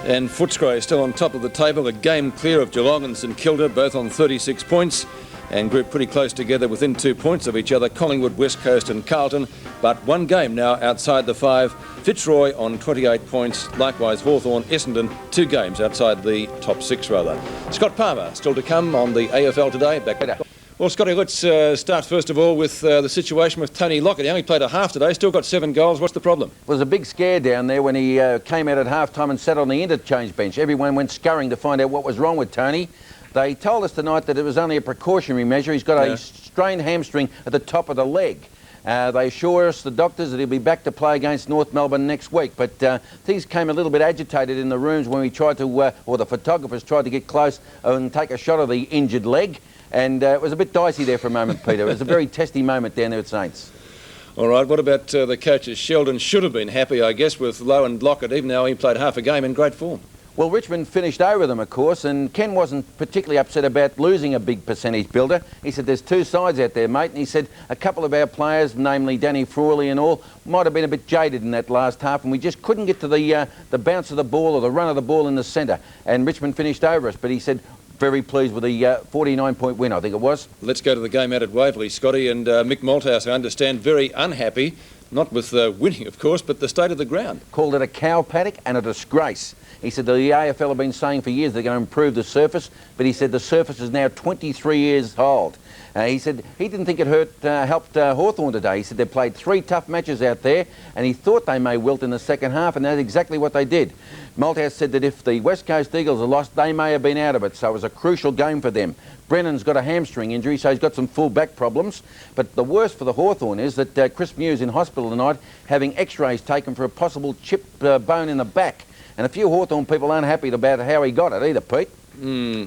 And Footscray is still on top of the table, a game clear of Geelong and St Kilda, both on 36 points, and grouped pretty close together within 2 points of each other, Collingwood, West Coast and Carlton, but one game now outside the 5. Fitzroy on 28 points, likewise Hawthorn, Essendon, 2 games outside the top 6 rather. Scott Palmer still to come on the AFL today. Back. Well, Scotty, let's start first of all with the situation with Tony Lockett. He only played a half today, still got 7 goals. What's the problem? Well, there was a big scare down there when he came out at half-time and sat on the interchange bench. Everyone went scurrying to find out what was wrong with Tony. They told us tonight that it was only a precautionary measure. He's got a strained hamstring at the top of the leg. They assure us, the doctors, that he'll be back to play against North Melbourne next week. But things came a little bit agitated in the rooms when we tried to, or the photographers tried to get close and take a shot of the injured leg. And it was a bit dicey there for a moment, Peter. It was a very testy moment down there at Saints. All right, what about the coaches? Sheldon should have been happy, I guess, with Lowe and Lockett, even though he played half a game in great form. Well, Richmond finished over them, of course, and Ken wasn't particularly upset about losing a big percentage builder. He said, there's 2 sides out there, mate, and he said a couple of our players, namely Danny Frawley and all, might have been a bit jaded in that last half, and we just couldn't get to the bounce of the ball or the run of the ball in the centre, and Richmond finished over us. But he said, very pleased with the 49-point win, I think it was. Let's go to the game out at Waverley, Scotty, and Mick Malthouse, I understand, very unhappy, not with winning, of course, but the state of the ground. Called it a cow paddock and a disgrace. He said the AFL have been saying for years they're going to improve the surface, but he said the surface is now 23 years old. He said he didn't think it helped Hawthorn today. He said they played 3 tough matches out there, and he thought they may wilt in the second half, and that's exactly what they did. Malthouse said that if the West Coast Eagles had lost, they may have been out of it, so it was a crucial game for them. Brennan's got a hamstring injury, so he's got some full back problems. But the worst for the Hawthorn is that Chris Mew's in hospital tonight having x-rays taken for a possible chipped bone in the back. And a few Hawthorn people aren't happy about how he got it either, Pete.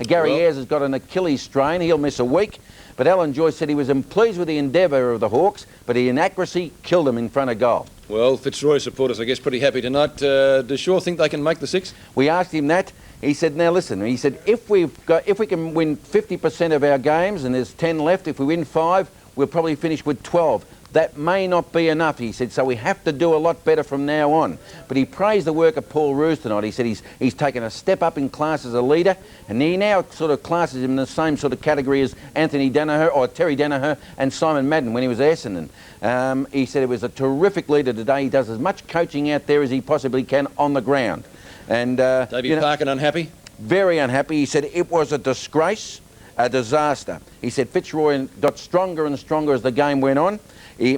Gary Ayres has got an Achilles strain. He'll miss a week. But Alan Joyce said he was pleased with the endeavour of the Hawks, but the inaccuracy killed him in front of goal. Well, Fitzroy supporters, I guess, pretty happy tonight. Does Shaw think they can make the 6? We asked him that. He said, now listen, he said, if we can win 50% of our games and there's 10 left, if we win 5, we'll probably finish with 12. That may not be enough, he said, so we have to do a lot better from now on. But he praised the work of Paul Roos tonight. He said he's taken a step up in class as a leader, and he now sort of classes him in the same sort of category as Anthony Danaher, or Terry Danaher, and Simon Madden when he was at Essendon. He said it was a terrific leader today. He does as much coaching out there as he possibly can on the ground. And Davey Parkin unhappy? Very unhappy. He said it was a disgrace, a disaster. He said Fitzroy got stronger and stronger as the game went on.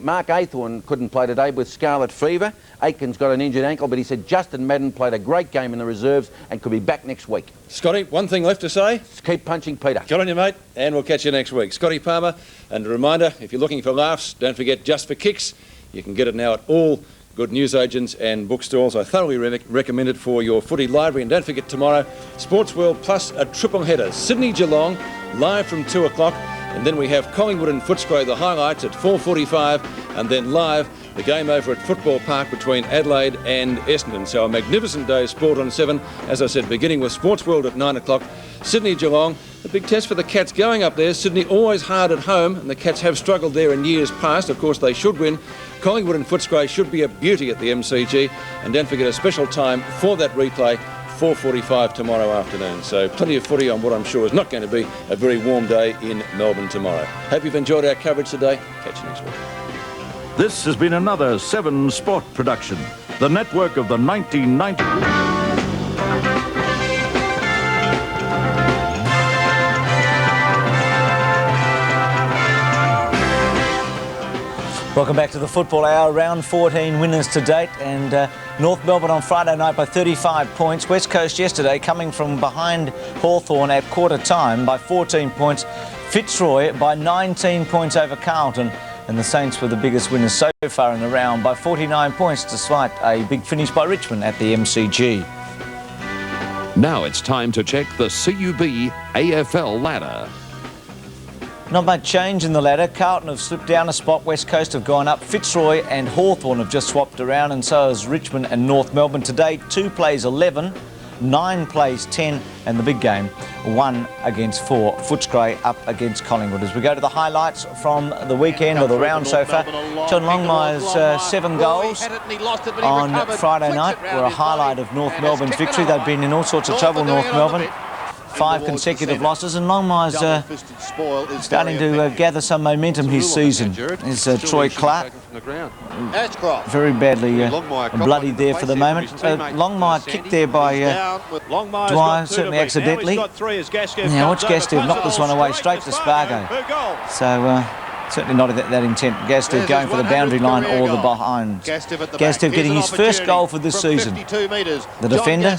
Mark Aythorne couldn't play today with scarlet fever. Aitken's got an injured ankle, but he said Justin Madden played a great game in the reserves and could be back next week. Scotty, one thing left to say? Keep punching, Peter. Good on you, mate, and we'll catch you next week. Scotty Palmer, and a reminder, if you're looking for laughs, don't forget Just for Kicks. You can get it now at all good newsagents and bookstores. I thoroughly recommend it for your footy library. And don't forget tomorrow, Sportsworld plus a triple header. Sydney-Geelong, live from 2 o'clock. And then we have Collingwood and Footscray, the highlights at 4:45, and then live, the game over at Football Park between Adelaide and Essendon. So a magnificent day of sport on 7, as I said, beginning with Sportsworld at 9 o'clock. Sydney-Geelong, a big test for the Cats going up there. Sydney always hard at home, and the Cats have struggled there in years past. Of course, they should win. Collingwood and Footscray should be a beauty at the MCG. And don't forget a special time for that replay, 4:45 tomorrow afternoon. So plenty of footy on what I'm sure is not going to be a very warm day in Melbourne tomorrow. Hope you've enjoyed our coverage today. Catch you next week. This has been another 7 Sport production, the network of the 1990. Welcome back to the Football Hour. Round 14 winners to date, and North Melbourne on Friday night by 35 points. West Coast yesterday coming from behind Hawthorn at quarter time by 14 points. Fitzroy by 19 points over Carlton, and the Saints were the biggest winners so far in the round by 49 points, despite a big finish by Richmond at the MCG. Now it's time to check the CUB AFL ladder. Not much change in the ladder. Carlton have slipped down a spot. West Coast have gone up. Fitzroy and Hawthorn have just swapped around, and so has Richmond and North Melbourne. Today, 2 plays 11. 9 plays 10, and the big game 1 against 4. Footscray up against Collingwood. As we go to the highlights from the weekend or the round so far, John Longmire's 7 goals on Friday night were a highlight of North Melbourne's victory. They've been in all sorts of trouble, North Melbourne. 5 consecutive losses, and Longmire's starting to gather some momentum his season. There's Troy Clark, very badly bloodied there for the moment. Longmire kicked there by Dwyer, certainly accidentally. Now watch Gastev knock this one away straight to Spargo. So certainly not that intent. Gastev going for the boundary line or the behind. Gastev getting his first goal for this season. The defender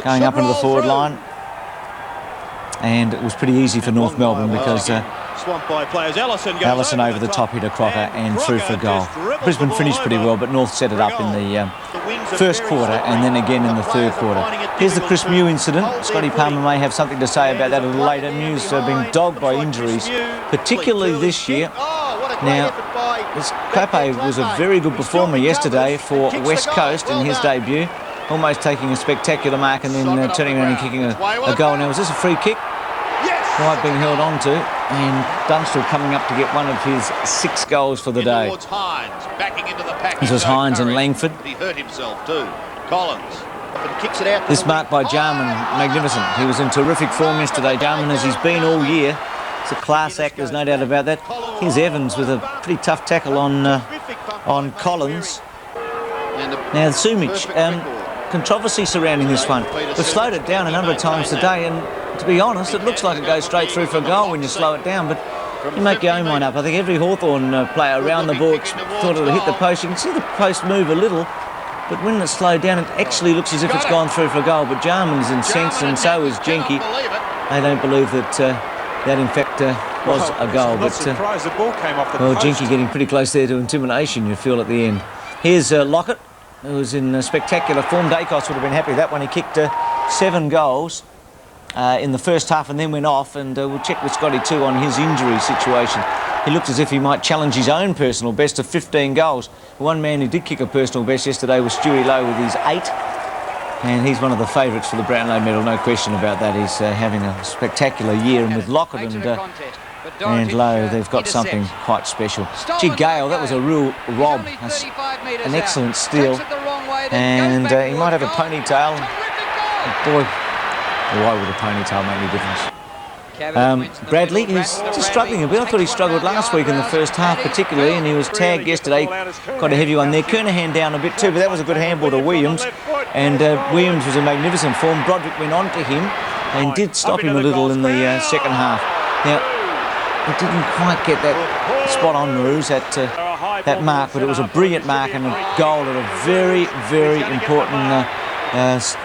going up into the forward line. And it was pretty easy for North Melbourne because Allison over the top hit a Crocker and through for goal. Brisbane finished pretty well, but North set it up in the first quarter and then again in the third quarter. Here's the Chris Mew incident. Scotty Palmer may have something to say about that a little later. Mew's been dogged by injuries, particularly this year. Now, this Clappe was a very good performer yesterday for West Coast in his debut, almost taking a spectacular mark and then turning around and kicking a goal. Now, was this a free kick? White being held on to, and Dunstall coming up to get one of his 6 goals for the day. This was Hines and Langford. He hurt himself too. Collins. This mark by Jarman, magnificent. He was in terrific form yesterday, Jarman, as he's been all year. It's a class act, there's no doubt about that. Here's Evans with a pretty tough tackle on Collins. Now, Sumic, controversy surrounding this one. We've slowed it down a number of times today, and to be honest, it looks like it goes straight through for a goal when you slow it down, but you make your own mind up. I think every Hawthorn player around the ball thought it would hit the post. You can see the post move a little, but when it's slowed down, it actually looks as if it's gone through for a goal. But Jarman's incensed, and so is Jenke. They don't believe that that in fact was a goal. But well, Jenke getting pretty close there to intimidation, you feel at the end. Here's Lockett, who was in spectacular form. Dacos would have been happy with that one. He kicked 7 goals. In the first half and then went off, and we'll check with Scotty too on his injury situation. He looked as if he might challenge his own personal best of 15 goals. One man who did kick a personal best yesterday was Stewie Lowe with his 8, and he's one of the favourites for the Brownlow medal, no question about that. He's having a spectacular year, and with Lockett and Lowe, they've got something quite special. Gee, Gale, that was a real rob, an excellent steal, and he might have a ponytail. Boy, why would a ponytail make any difference? Bradley, he's just struggling a bit. I thought he struggled last week in the first half particularly, and he was tagged yesterday. Quite a heavy one there. Kernahan down a bit too, but that was a good handball to Williams, and Williams was in magnificent form. Broderick went on to him and did stop him a little in the second half. Now, he didn't quite get that spot on, Maroons, that mark, but it was a brilliant mark and a goal at a very, very important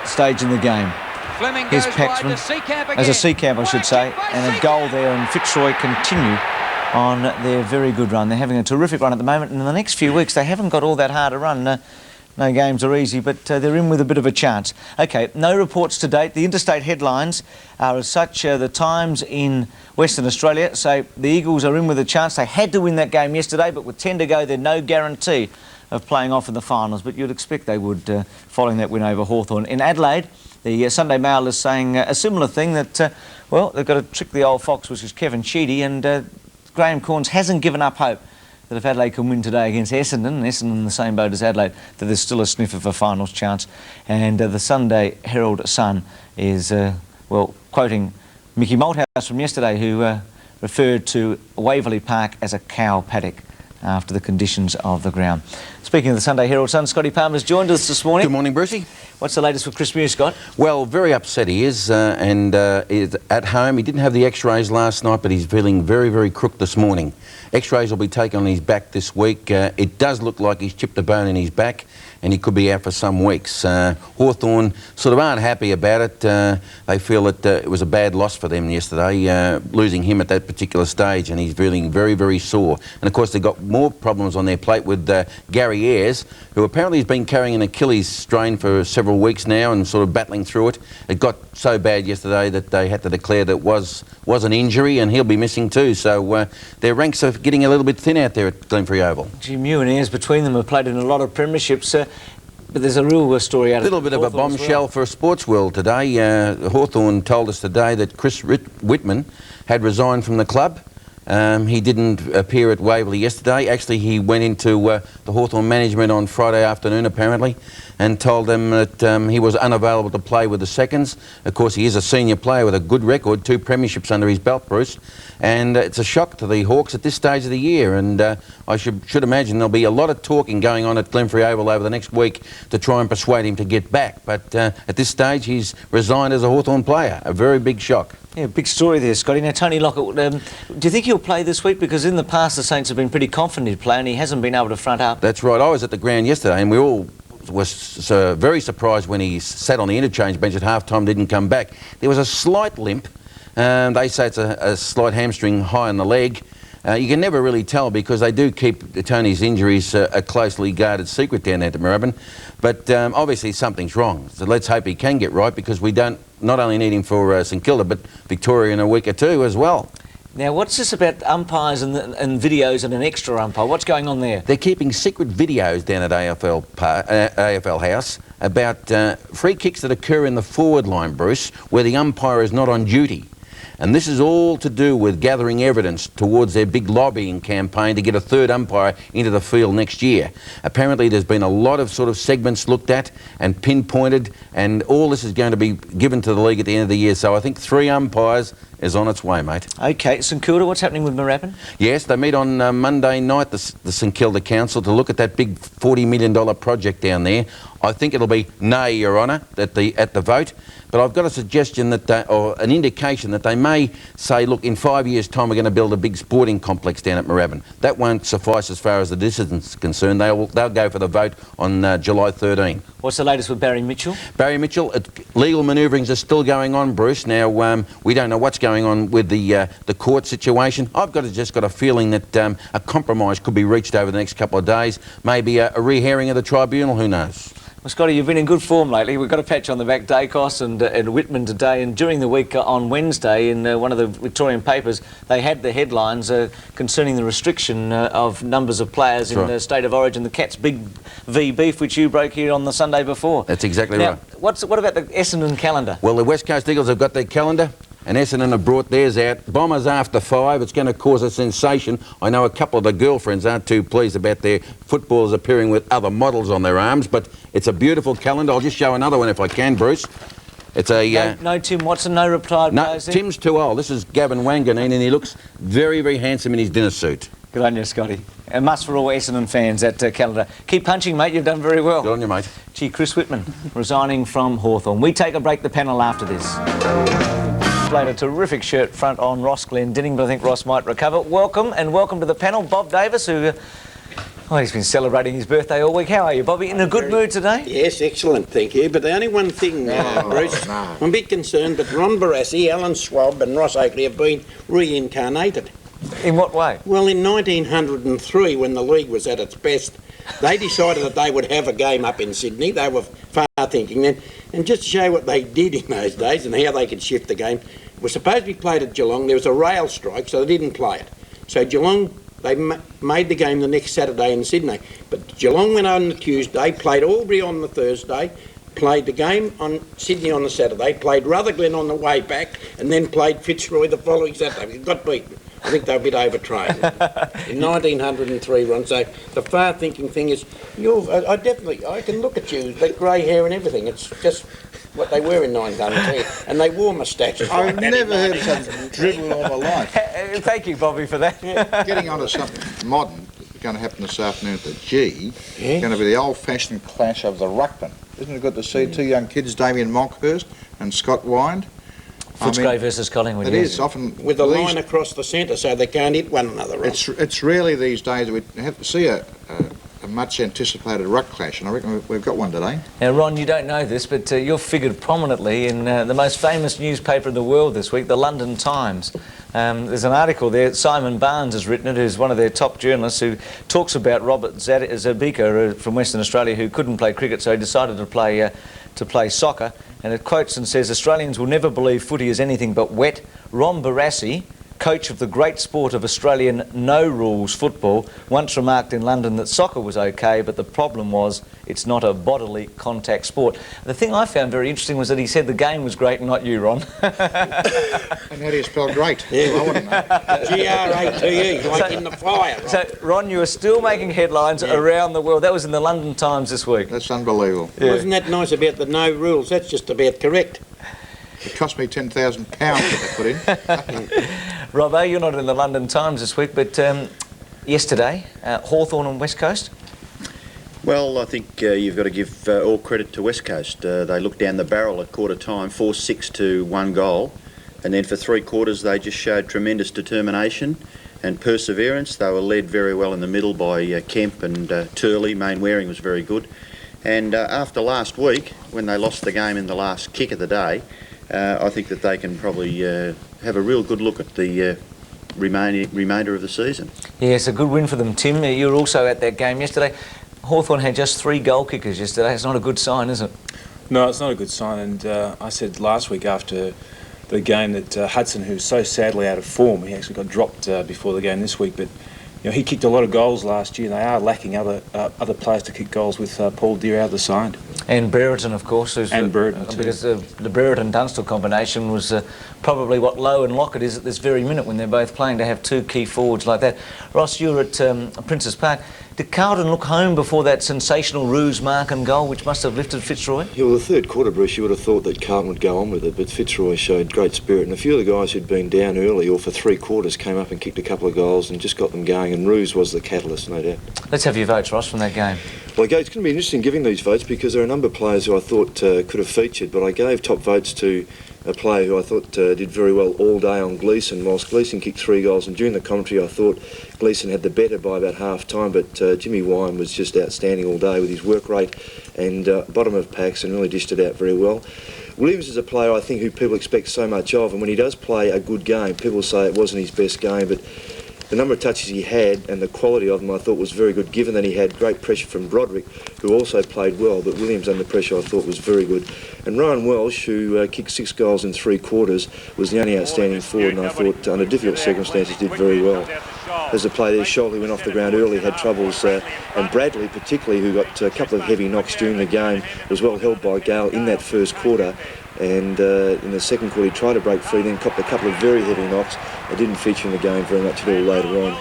stage in the game. Here's Paxman, as a sea camp I should say, and a goal there, and Fitzroy continue on their very good run. They're having a terrific run at the moment, and in the next few weeks they haven't got all that hard to run. No games are easy, but they're in with a bit of a chance. Okay, no reports to date. The interstate headlines are as such. The Times in Western Australia say the Eagles are in with a chance. They had to win that game yesterday, but with 10 to go, there's no guarantee of playing off in the finals, but you'd expect they would following that win over Hawthorn. In Adelaide, the Sunday Mail is saying a similar thing, that, well, they've got to trick the old fox, which is Kevin Sheedy, and Graham Corns hasn't given up hope that if Adelaide can win today against Essendon, and Essendon in the same boat as Adelaide, that there's still a sniff of a finals chance. And the Sunday Herald Sun is, well, quoting Mickey Malthouse from yesterday, who referred to Waverley Park as a cow paddock after the conditions of the ground. Speaking of the Sunday Herald Sun, Scotty Palmer's joined us this morning. Good morning, Brucey. What's the latest with Chris Mew, Scott? Well, very upset he is, and is at home. He didn't have the x-rays last night, but he's feeling very, very crook this morning. X-rays will be taken on his back this week. It does look like he's chipped a bone in his back, and he could be out for some weeks. Hawthorn sort of aren't happy about it. They feel that it was a bad loss for them yesterday, losing him at that particular stage, and he's feeling very, very sore. And of course, they've got more problems on their plate with Gary Ayres, who apparently has been carrying an Achilles strain for several weeks now and sort of battling through it. It got so bad yesterday that they had to declare that it was an injury, and he'll be missing too. So their ranks are getting a little bit thin out there at Glenferrie Oval. Gee, Mew and Ayres between them have played in a lot of premierships. But there's a real story out of A little bit of a Hawthorn as bombshell for Sportsworld today. Hawthorn told us today that Chris Whitman had resigned from the club. He didn't appear at Waverley yesterday. Actually, he went into the Hawthorn management on Friday afternoon, apparently, and told them that he was unavailable to play with the seconds. Of course, he is a senior player with a good record, 2 premierships under his belt, Bruce. And it's a shock to the Hawks at this stage of the year. And I should imagine there'll be a lot of talking going on at Glenferrie Oval over the next week to try and persuade him to get back. But at this stage, he's resigned as a Hawthorn player. A very big shock. Yeah, big story there, Scotty. Now, Tony Lockett, do you think he'll play this week? Because in the past, the Saints have been pretty confident he'd play, and he hasn't been able to front up. That's right. I was at the ground yesterday, and we all was very surprised when he sat on the interchange bench at half-time, didn't come back. There was a slight limp. They say it's a slight hamstring high on the leg. You can never really tell because they do keep Tony's injuries a closely guarded secret down there at Moorabbin. But obviously something's wrong. So let's hope he can get right because we don't not only need him for St Kilda but Victoria in a week or two as well. Now, what's this about umpires and videos and an extra umpire? What's going on there? They're keeping secret videos down at AFL House about free kicks that occur in the forward line, Bruce, where the umpire is not on duty. And this is all to do with gathering evidence towards their big lobbying campaign to get a third umpire into the field next year. Apparently there's been a lot of sort of segments looked at and pinpointed, and all this is going to be given to the league at the end of the year. So I think 3 umpires is on its way, mate. OK, St Kilda, what's happening with Moorabbin? Yes, they meet on Monday night, the St Kilda Council, to look at that big $40 million project down there. I think it'll be nay, Your Honour, at the vote. But I've got a suggestion that or an indication that they may say, look, in 5 years' time we're going to build a big sporting complex down at Moorabbin. That won't suffice as far as the dissidents are concerned. They'll go for the vote on July 13. What's the latest with Barry Mitchell? Barry Mitchell, legal manoeuvrings are still going on, Bruce. Now, we don't know what's going on with the court situation. I've just got a feeling that a compromise could be reached over the next couple of days. Maybe a re-hearing of the tribunal, who knows? Well, Scotty, you've been in good form lately. We've got a patch on the back, Dacos and Whitman today, and during the week on Wednesday in one of the Victorian papers, they had the headlines concerning the restriction of numbers of players in the state of origin, the Cats Big V beef, which you broke here on the Sunday before. That's exactly now, right. What about the Essendon calendar? Well, the West Coast Eagles have got their calendar, and Essendon have brought theirs out. Bombers after 5. It's going to cause a sensation. I know a couple of the girlfriends aren't too pleased about their footballers appearing with other models on their arms, but it's a beautiful calendar. I'll just show another one if I can, Bruce. It's a... no Tim Watson, no retired players there? Tim's too old. This is Gavin Wanganeen, and he looks very, very handsome in his dinner suit. Good on you, Scotty. A must for all Essendon fans, that calendar. Keep punching, mate. You've done very well. Good on you, mate. Gee, Chris Whitman resigning from Hawthorn. We take a break, the panel after this. Played a terrific shirt front on Ross Glendinning, but I think Ross might recover. Welcome, and welcome to the panel, Bob Davis, who... he's been celebrating his birthday all week. How are you, Bobby? In a good mood today? Yes, excellent, thank you. But the only one thing, Bruce, I'm a bit concerned that Ron Barassi, Alan Schwab and Ross Oakley have been reincarnated. In what way? Well, in 1903, when the league was at its best, they decided that they would have a game up in Sydney. They were far-thinking then. And just to show what they did in those days and how they could shift the game, it was supposed to be played at Geelong. There was a rail strike, so they didn't play it. So Geelong... they made the game the next Saturday in Sydney. But Geelong went on the Tuesday, played Albury on the Thursday, played the game on Sydney on the Saturday, played Rutherglen on the way back, and then played Fitzroy the following Saturday. It got beaten. I think they were a bit overtrained in 1903, Ron. So the far-thinking thing is, I can look at you, that grey hair and everything. It's just what they were in 1903, and they wore moustaches. I've never heard of such drivel all my life. Thank you, Bobby, for that. Yeah. Getting on to something modern, that's going to happen this afternoon at the G, it's going to be the old-fashioned clash of the ruckman. Isn't it good to see 2 young kids, Damien Monkhurst and Scott Wind? Footscray versus Collingwood. It is often with a line across the centre, so they can't hit one another. Right? It's really these days that we have to see a much anticipated ruck clash, and I reckon we've got one today. Now, Ron, you don't know this, but you've figured prominently in the most famous newspaper in the world this week, the London Times. There's an article there, Simon Barnes has written it, who's one of their top journalists, who talks about Robert Zabika from Western Australia, who couldn't play cricket, so he decided to play soccer. And it quotes and says, Australians will never believe footy is anything but wet. Ron Barassi, coach of the great sport of Australian no-rules football, once remarked in London that soccer was okay, but the problem was it's not a bodily contact sport. The thing I found very interesting was that he said the game was great, not you, Ron. And how do you spell great? Yeah. I want to know. G-R-A-T-E, like in the fire. Right? So, Ron, you are still making headlines around the world. That was in the London Times this week. That's unbelievable. Yeah. Wasn't that nice about the no rules? That's just about correct. It cost me £10,000 to get put in. Robbo, you're not in the London Times this week, but yesterday, Hawthorn and West Coast? Well, I think you've got to give all credit to West Coast. They looked down the barrel at quarter time, 4-6 to 1 goal, and then for 3 quarters they just showed tremendous determination and perseverance. They were led very well in the middle by Kemp and Turley. Mainwaring was very good. And after last week, when they lost the game in the last kick of the day, I think that they can probably have a real good look at the remainder of the season. Yeah, it's a good win for them, Tim. You were also at that game yesterday. Hawthorn had just 3 goal kickers yesterday. It's not a good sign, is it? No, it's not a good sign. And I said last week after the game that Hudson, who's so sadly out of form, he actually got dropped before the game this week, but you know, he kicked a lot of goals last year. They are lacking other players to kick goals with Paul Deere out of the side. And Brereton, of course. And Brereton too. Because the Brereton-Dunstall combination was probably what Lowe and Lockett is at this very minute when they're both playing, to have 2 key forwards like that. Ross, you were at Princes Park. Did Carlton look home before that sensational ruse mark and goal, which must have lifted Fitzroy? Yeah, well, the third quarter, Bruce, you would have thought that Carlton would go on with it, but Fitzroy showed great spirit, and a few of the guys who'd been down early or for 3 quarters came up and kicked a couple of goals and just got them going, and ruse was the catalyst, no doubt. Let's have your votes, Ross, from that game. Well, it's going to be interesting giving these votes because there are a number of players who I thought could have featured, but I gave top votes to a player who I thought did very well all day on Gleeson, whilst Gleeson kicked 3 goals, and during the commentary I thought Gleeson had the better by about half time, but Jimmy Wine was just outstanding all day with his work rate and bottom of packs, and really dished it out very well. Williams is a player I think who people expect so much of, and when he does play a good game, people say it wasn't his best game, but the number of touches he had and the quality of them I thought was very good, given that he had great pressure from Broderick, who also played well, but Williams under pressure I thought was very good. And Ryan Welsh, who kicked 6 goals in 3 quarters, was the only outstanding forward, and I thought under difficult circumstances did very well. As a player there, Sholey went off the ground early, had troubles, and Bradley particularly, who got a couple of heavy knocks during the game, was well held by Gale in that first quarter. And in the second quarter he tried to break free, then copped a couple of very heavy knocks. It didn't feature in the game very much at all later on.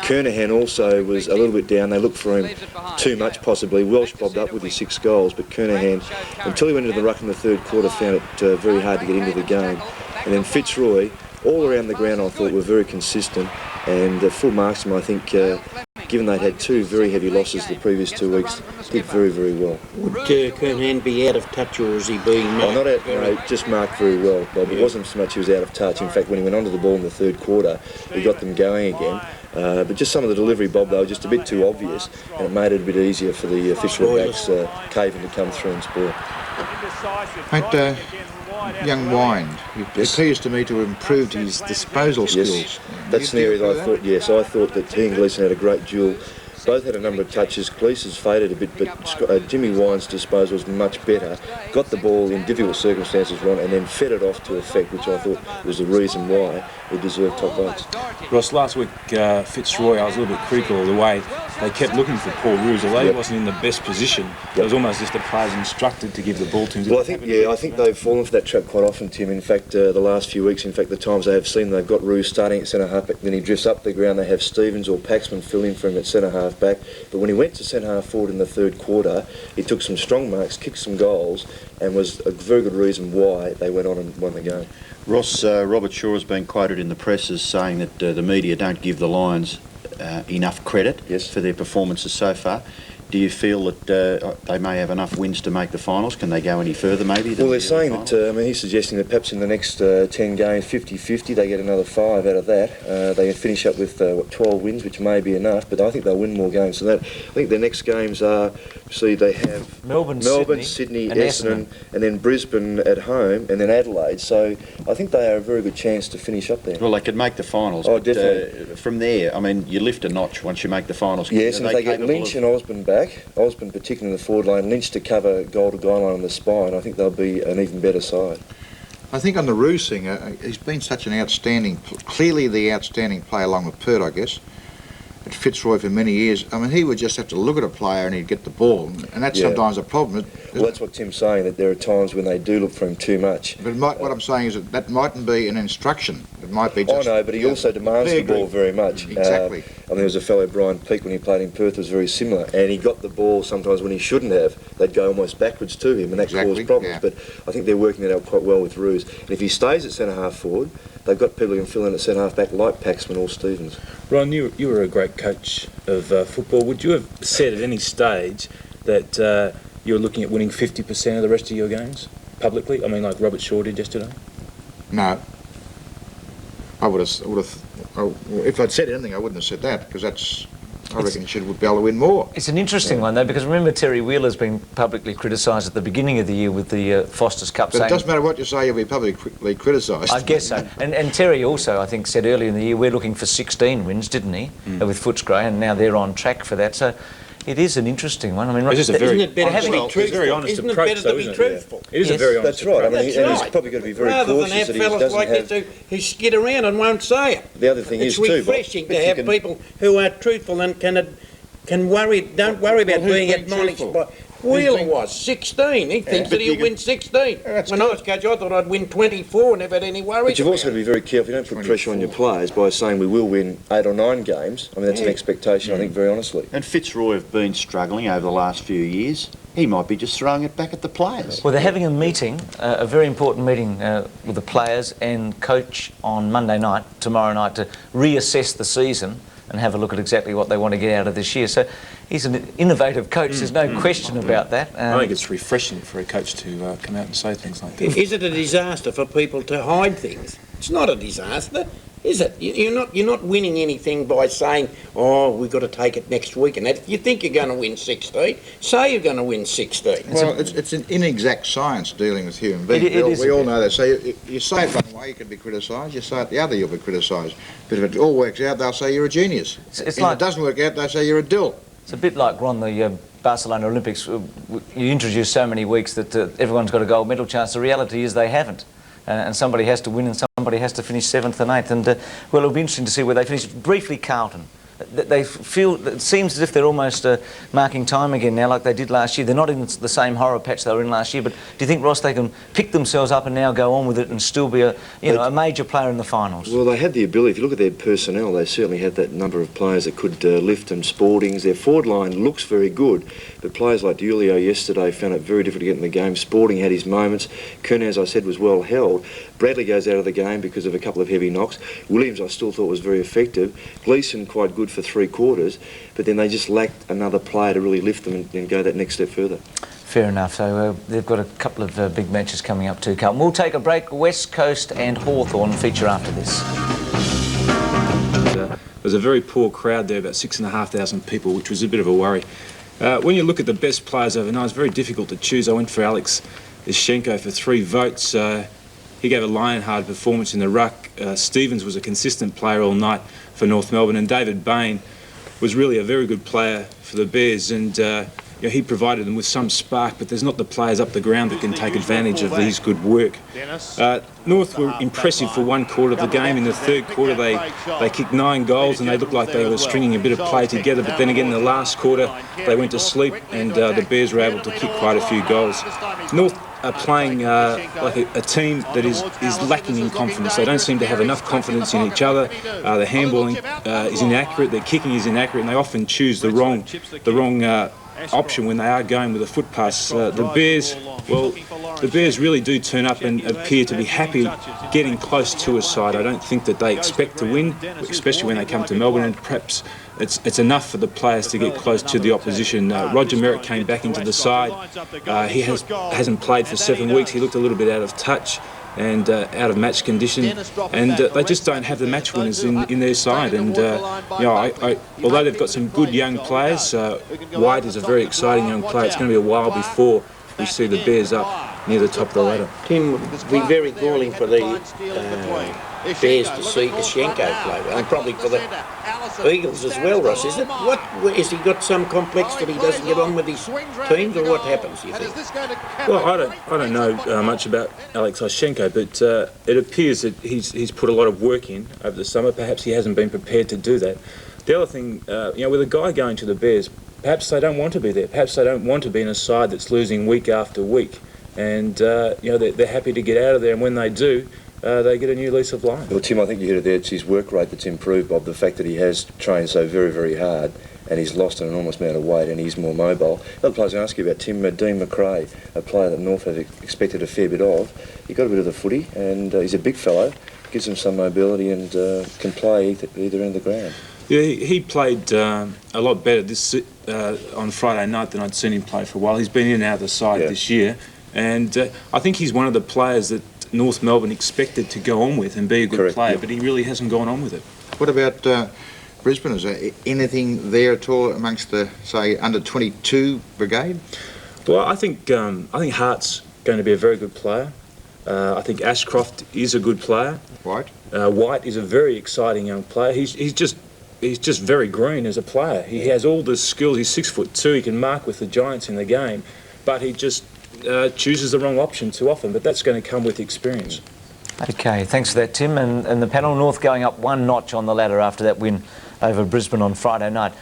Kernahan also was a little bit down. They looked for him too much possibly. Welsh bobbed up with his 6 goals, but Kernahan, until he went into the ruck in the third quarter, found it very hard to get into the game. And then Fitzroy, all around the ground I thought were very consistent, and full marks to him I think, given they'd had 2 very heavy losses the previous 2 weeks, did very, very well. Would Kernahan be out of touch, or is he being marked? Not out, no, just marked very well, Bob. It wasn't so much he was out of touch. In fact, when he went onto the ball in the third quarter, he got them going again. But just some of the delivery, Bob, they were just a bit too obvious, and it made it a bit easier for the Fitzroy backs, Caven, to come through and score. Mate, young Wine, it appears to me to have improved his disposal skills. Yes, that's an area that I thought, yes, I thought that he and Gleeson had a great duel. Both had a number of touches. Gleeson's faded a bit, but Jimmy Wine's disposal was much better. Got the ball in difficult circumstances, Ron, and then fed it off to effect, which I thought was the reason why he deserved top votes. Ross, last week Fitzroy, I was a little bit critical of the way they kept looking for Paul Roos, although he wasn't in the best position. It was almost just the players instructed to give the ball to him. Well, I think they've fallen for that trap quite often, Tim. In fact, the last few weeks, the times they have seen, they've got Roos starting at centre half back, then he drifts up the ground. They have Stevens or Paxman fill in for him at centre half back. But when he went to centre half forward in the third quarter, he took some strong marks, kicked some goals, and was a very good reason why they went on and won the game. Ross, Robert Shaw has been quoted in the press as saying that the media don't give the Lions enough credit for their performances so far. Do you feel that they may have enough wins to make the finals? Can they go any further maybe? Well, they're saying that, he's suggesting that perhaps in the next 10 games, 50-50, they get another 5 out of that. They finish up with 12 wins, which may be enough, but I think they'll win more games than that. I think their next games are, they have Melbourne, Sydney, Essendon, and then Brisbane at home, and then Adelaide. So I think they are a very good chance to finish up there. Well, they could make the finals. Oh, definitely. From there, you lift a notch once you make the finals. Yes, and if they get Lynch and Osborne back, Osborne particularly in the forward line, Lynch to cover goal-to-goal line on the spine, I think they'll be an even better side. I think on the Roos thing, he's been such an clearly the outstanding player along with Pert, I guess, at Fitzroy for many years. I mean, he would just have to look at a player and he'd get the ball, and that's sometimes a problem. Well, that's what Tim's saying, that there are times when they do look for him too much. But what I'm saying is that mightn't be an instruction. It might be just... I know, but he also demands the ball very much. Exactly. I mean, there was a fellow, Brian Peake, when he played in Perth, was very similar, and he got the ball sometimes when he shouldn't have. They'd go almost backwards to him, and that caused problems. Yeah. But I think they're working that out quite well with Roos. And if he stays at centre-half forward, they've got people who can fill in at centre-half back like Paxman or Stevens. Ron, you were a great coach of football. Would you have said at any stage that you were looking at winning 50% of the rest of your games publicly? I mean, like Robert Shaw did yesterday? No. I would have. If I'd said anything, I wouldn't have said that, because that's. I reckon you should be able to win more. It's an interesting one, though, because remember Terry Wheeler's been publicly criticised at the beginning of the year with the Foster's Cup. But it doesn't matter what you say, you'll be publicly criticised. I guess so. And Terry also, I think, said earlier in the year, we're looking for 16 wins, didn't he, with Footscray, and now they're on track for that. So it is an interesting one. I mean, isn't it better to be truthful? Isn't it better to be truthful? It is a very honest approach. That's right. I mean, That's he's right. probably got to be very Rather cautious than have that he fellas doesn't like have... this who skid around and won't say it. The other thing is too, it's refreshing to have people who are truthful and don't worry about being admonished by... Wheeler was 16. He thinks that he'll win 16. When I was coach, I thought I'd win 24 and never had any worries. But you've also got to be very careful. You don't put pressure on your players by saying we will win 8 or 9 games. I mean, that's an expectation, I think, very honestly. And Fitzroy have been struggling over the last few years. He might be just throwing it back at the players. Well, they're having a meeting, a very important meeting with the players and coach on Monday night, tomorrow night, to reassess the season and have a look at exactly what they want to get out of this year. So he's an innovative coach, there's no question about that. I think it's refreshing for a coach to come out and say things like that. Is it a disaster for people to hide things? It's not a disaster, is it? You're not winning anything by saying, oh, we've got to take it next week. And that. If you think you're going to win 16, say you're going to win 16. Well, it's an inexact science dealing with human beings. We all know that. So you say it one way, you can be criticised. You say it the other, you'll be criticised. But if it all works out, they'll say you're a genius. If it doesn't work out, they'll say you're a dill. It's a bit like, Ron, the Barcelona Olympics. You introduced so many weeks that everyone's got a gold medal chance. The reality is they haven't. And somebody has to win and somebody has to finish 7th and 8th. And, well, it'll be interesting to see where they finish. Briefly, Carlton. They feel, it seems as if they're almost marking time again now, like they did last year. They're not in the same horror patch they were in last year, but do you think, Ross, they can pick themselves up and now go on with it and still be a major player in the finals? Well, they had the ability. If you look at their personnel, they certainly had that number of players that could lift them. Sportings, their forward line looks very good, but players like Julio yesterday found it very difficult to get in the game. Sporting had his moments. Kern, as I said, was well held. Bradley goes out of the game because of a couple of heavy knocks. Williams, I still thought, was very effective. Gleeson, quite good for 3 quarters, but then they just lacked another player to really lift them and go that next step further. Fair enough. So they've got a couple of big matches coming up too, Carlton. We'll take a break. West Coast and Hawthorn feature after this. There's a very poor crowd there, about 6,500 people, which was a bit of a worry. When you look at the best players overnight, it's very difficult to choose. I went for Alex Ischenko for 3 votes. He gave a lion-hearted performance in the ruck. Stevens was a consistent player all night for North Melbourne, and David Bain was really a very good player for the Bears, and he provided them with some spark, but there's not the players up the ground that can take advantage of his good work. North were impressive for 1 quarter of the game. In the 3rd quarter they kicked 9 goals and they looked like they were stringing a bit of play together, but then again in the last quarter they went to sleep and the Bears were able to kick quite a few goals. North are playing like a team that is lacking in confidence. They don't seem to have enough confidence in each other. The handballing is inaccurate, their kicking is inaccurate, and they often choose the wrong option when they are going with a foot pass. The Bears really do turn up and appear to be happy getting close to a side. I don't think that they expect to win, especially when they come to Melbourne, and perhaps it's enough for the players to get close to the opposition. Roger Merritt came back into the side. He hasn't played for 7 weeks. He looked a little bit out of touch and out of match condition, and they just don't have the match winners in their side. And although they've got some good young players, White is a very exciting young player. It's going to be a while before we see the Bears up near the top of the ladder. Tim, would be very galling for the Bears to see Koshenko play, and probably for the Eagles as well, Ross, is it? What, has he got some complex that he doesn't get on with his teams, or what happens, do you think? Well, I don't know much about Alex Koshenko, but it appears that he's put a lot of work in over the summer. Perhaps he hasn't been prepared to do that. The other thing, with a guy going to the Bears, perhaps they don't want to be there. Perhaps they don't want to be in a side that's losing week after week. And, they're happy to get out of there. And when they do, they get a new lease of life. Well, Tim, I think you hit it there. It's his work rate that's improved, Bob. The fact that he has trained so very, very hard and he's lost an enormous amount of weight and he's more mobile. Another player I was going to ask you about, Tim, Dean McRae, a player that North have expected a fair bit of. He got a bit of the footy and he's a big fellow, gives him some mobility and can play either end of the ground. Yeah, he played a lot better on Friday night than I'd seen him play for a while. He's been in and out of the side this year, and I think he's one of the players that North Melbourne expected to go on with and be a good player, but he really hasn't gone on with it. What about Brisbane? Is there anything there at all amongst the, say, under-22 brigade? Well, I think Hart's going to be a very good player. I think Ashcroft is a good player. White? White is a very exciting young player. He's just very green as a player. He has all the skills. He's 6'2". He can mark with the Giants in the game, but he just chooses the wrong option too often. But that's going to come with experience. Okay, thanks for that, Tim. And the panel, North going up one notch on the ladder after that win over Brisbane on Friday night.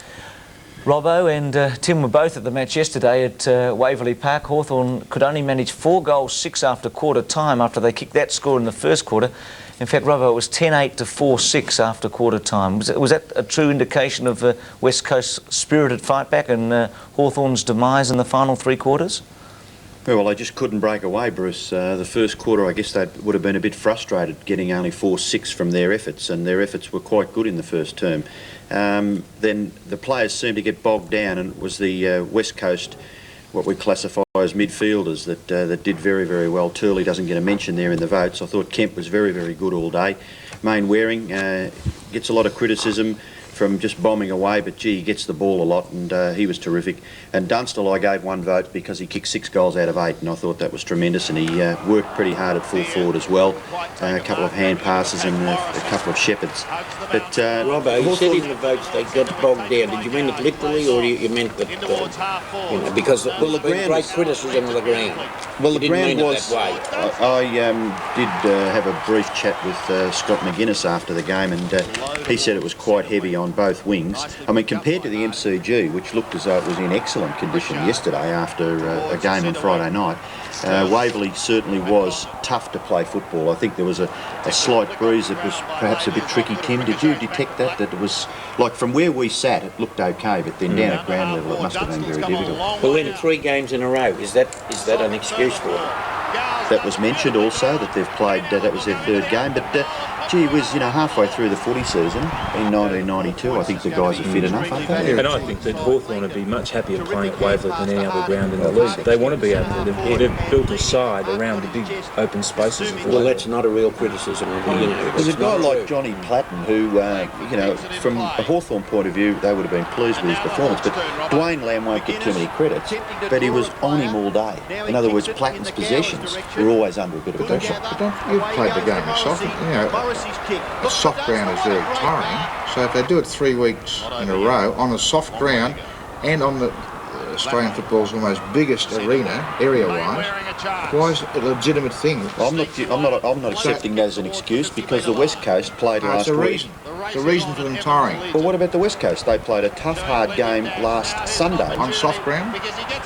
Robbo and Tim were both at the match yesterday at Waverley Park. Hawthorn could only manage 4 goals, 6 after quarter time after they kicked that score in the first quarter. In fact, Robbo, it was 10-8 to 4-6 after quarter time. Was that a true indication of West Coast's spirited fight back and Hawthorn's demise in the final 3 quarters? Well, they just couldn't break away, Bruce. The first quarter, I guess they would have been a bit frustrated getting only 4-6 from their efforts, and their efforts were quite good in the first term. Then the players seemed to get bogged down, and it was the West Coast, what we classify as midfielders, that did very, very well. Turley doesn't get a mention there in the votes. I thought Kemp was very, very good all day. Main Waring gets a lot of criticism from just bombing away, but gee, he gets the ball a lot, and he was terrific. And Dunstall, I gave 1 vote because he kicked 6 goals out of 8, and I thought that was tremendous, and he worked pretty hard at full forward as well. A couple of hand passes and a couple of shepherds. But Robbo, you said in the votes they got bogged down. Did you mean it literally, or you meant that, because there's been great criticism of the ground? Well, the ground was that way. I did have a brief chat with Scott McGuinness after the game, and he said it was quite heavy on both wings. I mean, compared to the MCG, which looked as though it was in excellent condition yesterday after a game on Friday night, Waverley certainly was tough to play football. I think there was a slight breeze that was perhaps a bit tricky. Tim, did you detect that? That it was, like, from where we sat, it looked okay, but then down at ground level it must have been very difficult. Well, then 3 games in a row, is that an excuse for them? That was mentioned also, that they've played, that was their 3rd game, but gee whiz, halfway through the footy season in 1992, I think the guys are fit enough, aren't they? And I think that Hawthorn would be much happier playing at Waverley than any other ground in the league. They want to be able to. They've built a side around the big open spaces of the Well, that's not a real criticism. There's a guy like Johnny Platten who, from a Hawthorn point of view, they would have been pleased with his performance, but Dwayne Lamb won't get too many credits, but he was on him all day. In other words, Platten's possessions were always under a bit of pressure. You've played the game yourself. A soft ground is very tiring, so if they do it 3 weeks in a row on a soft ground and on the Australian football's almost biggest arena, area-wise, why is it a legitimate thing? I'm not accepting that as an excuse, because the West Coast played last week. It's a reason for them tiring. But what about the West Coast? They played a tough, hard game last Sunday. On soft ground?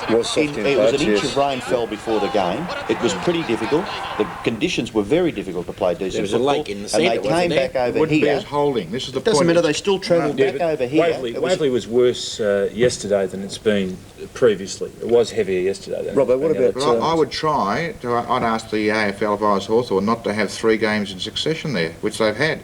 It was an inch of rain fell before the game. It was pretty difficult. The conditions were very difficult to play decent football. There was a lake in the centre, and they came back over here. Holding. This is the point. Doesn't matter, they still travelled back over here. Waverley was worse yesterday than it's been previously. It was heavier yesterday. Robert, what about... I would try, I'd ask the AFL if I was Hawthorn not to have 3 games in succession there, which they've had.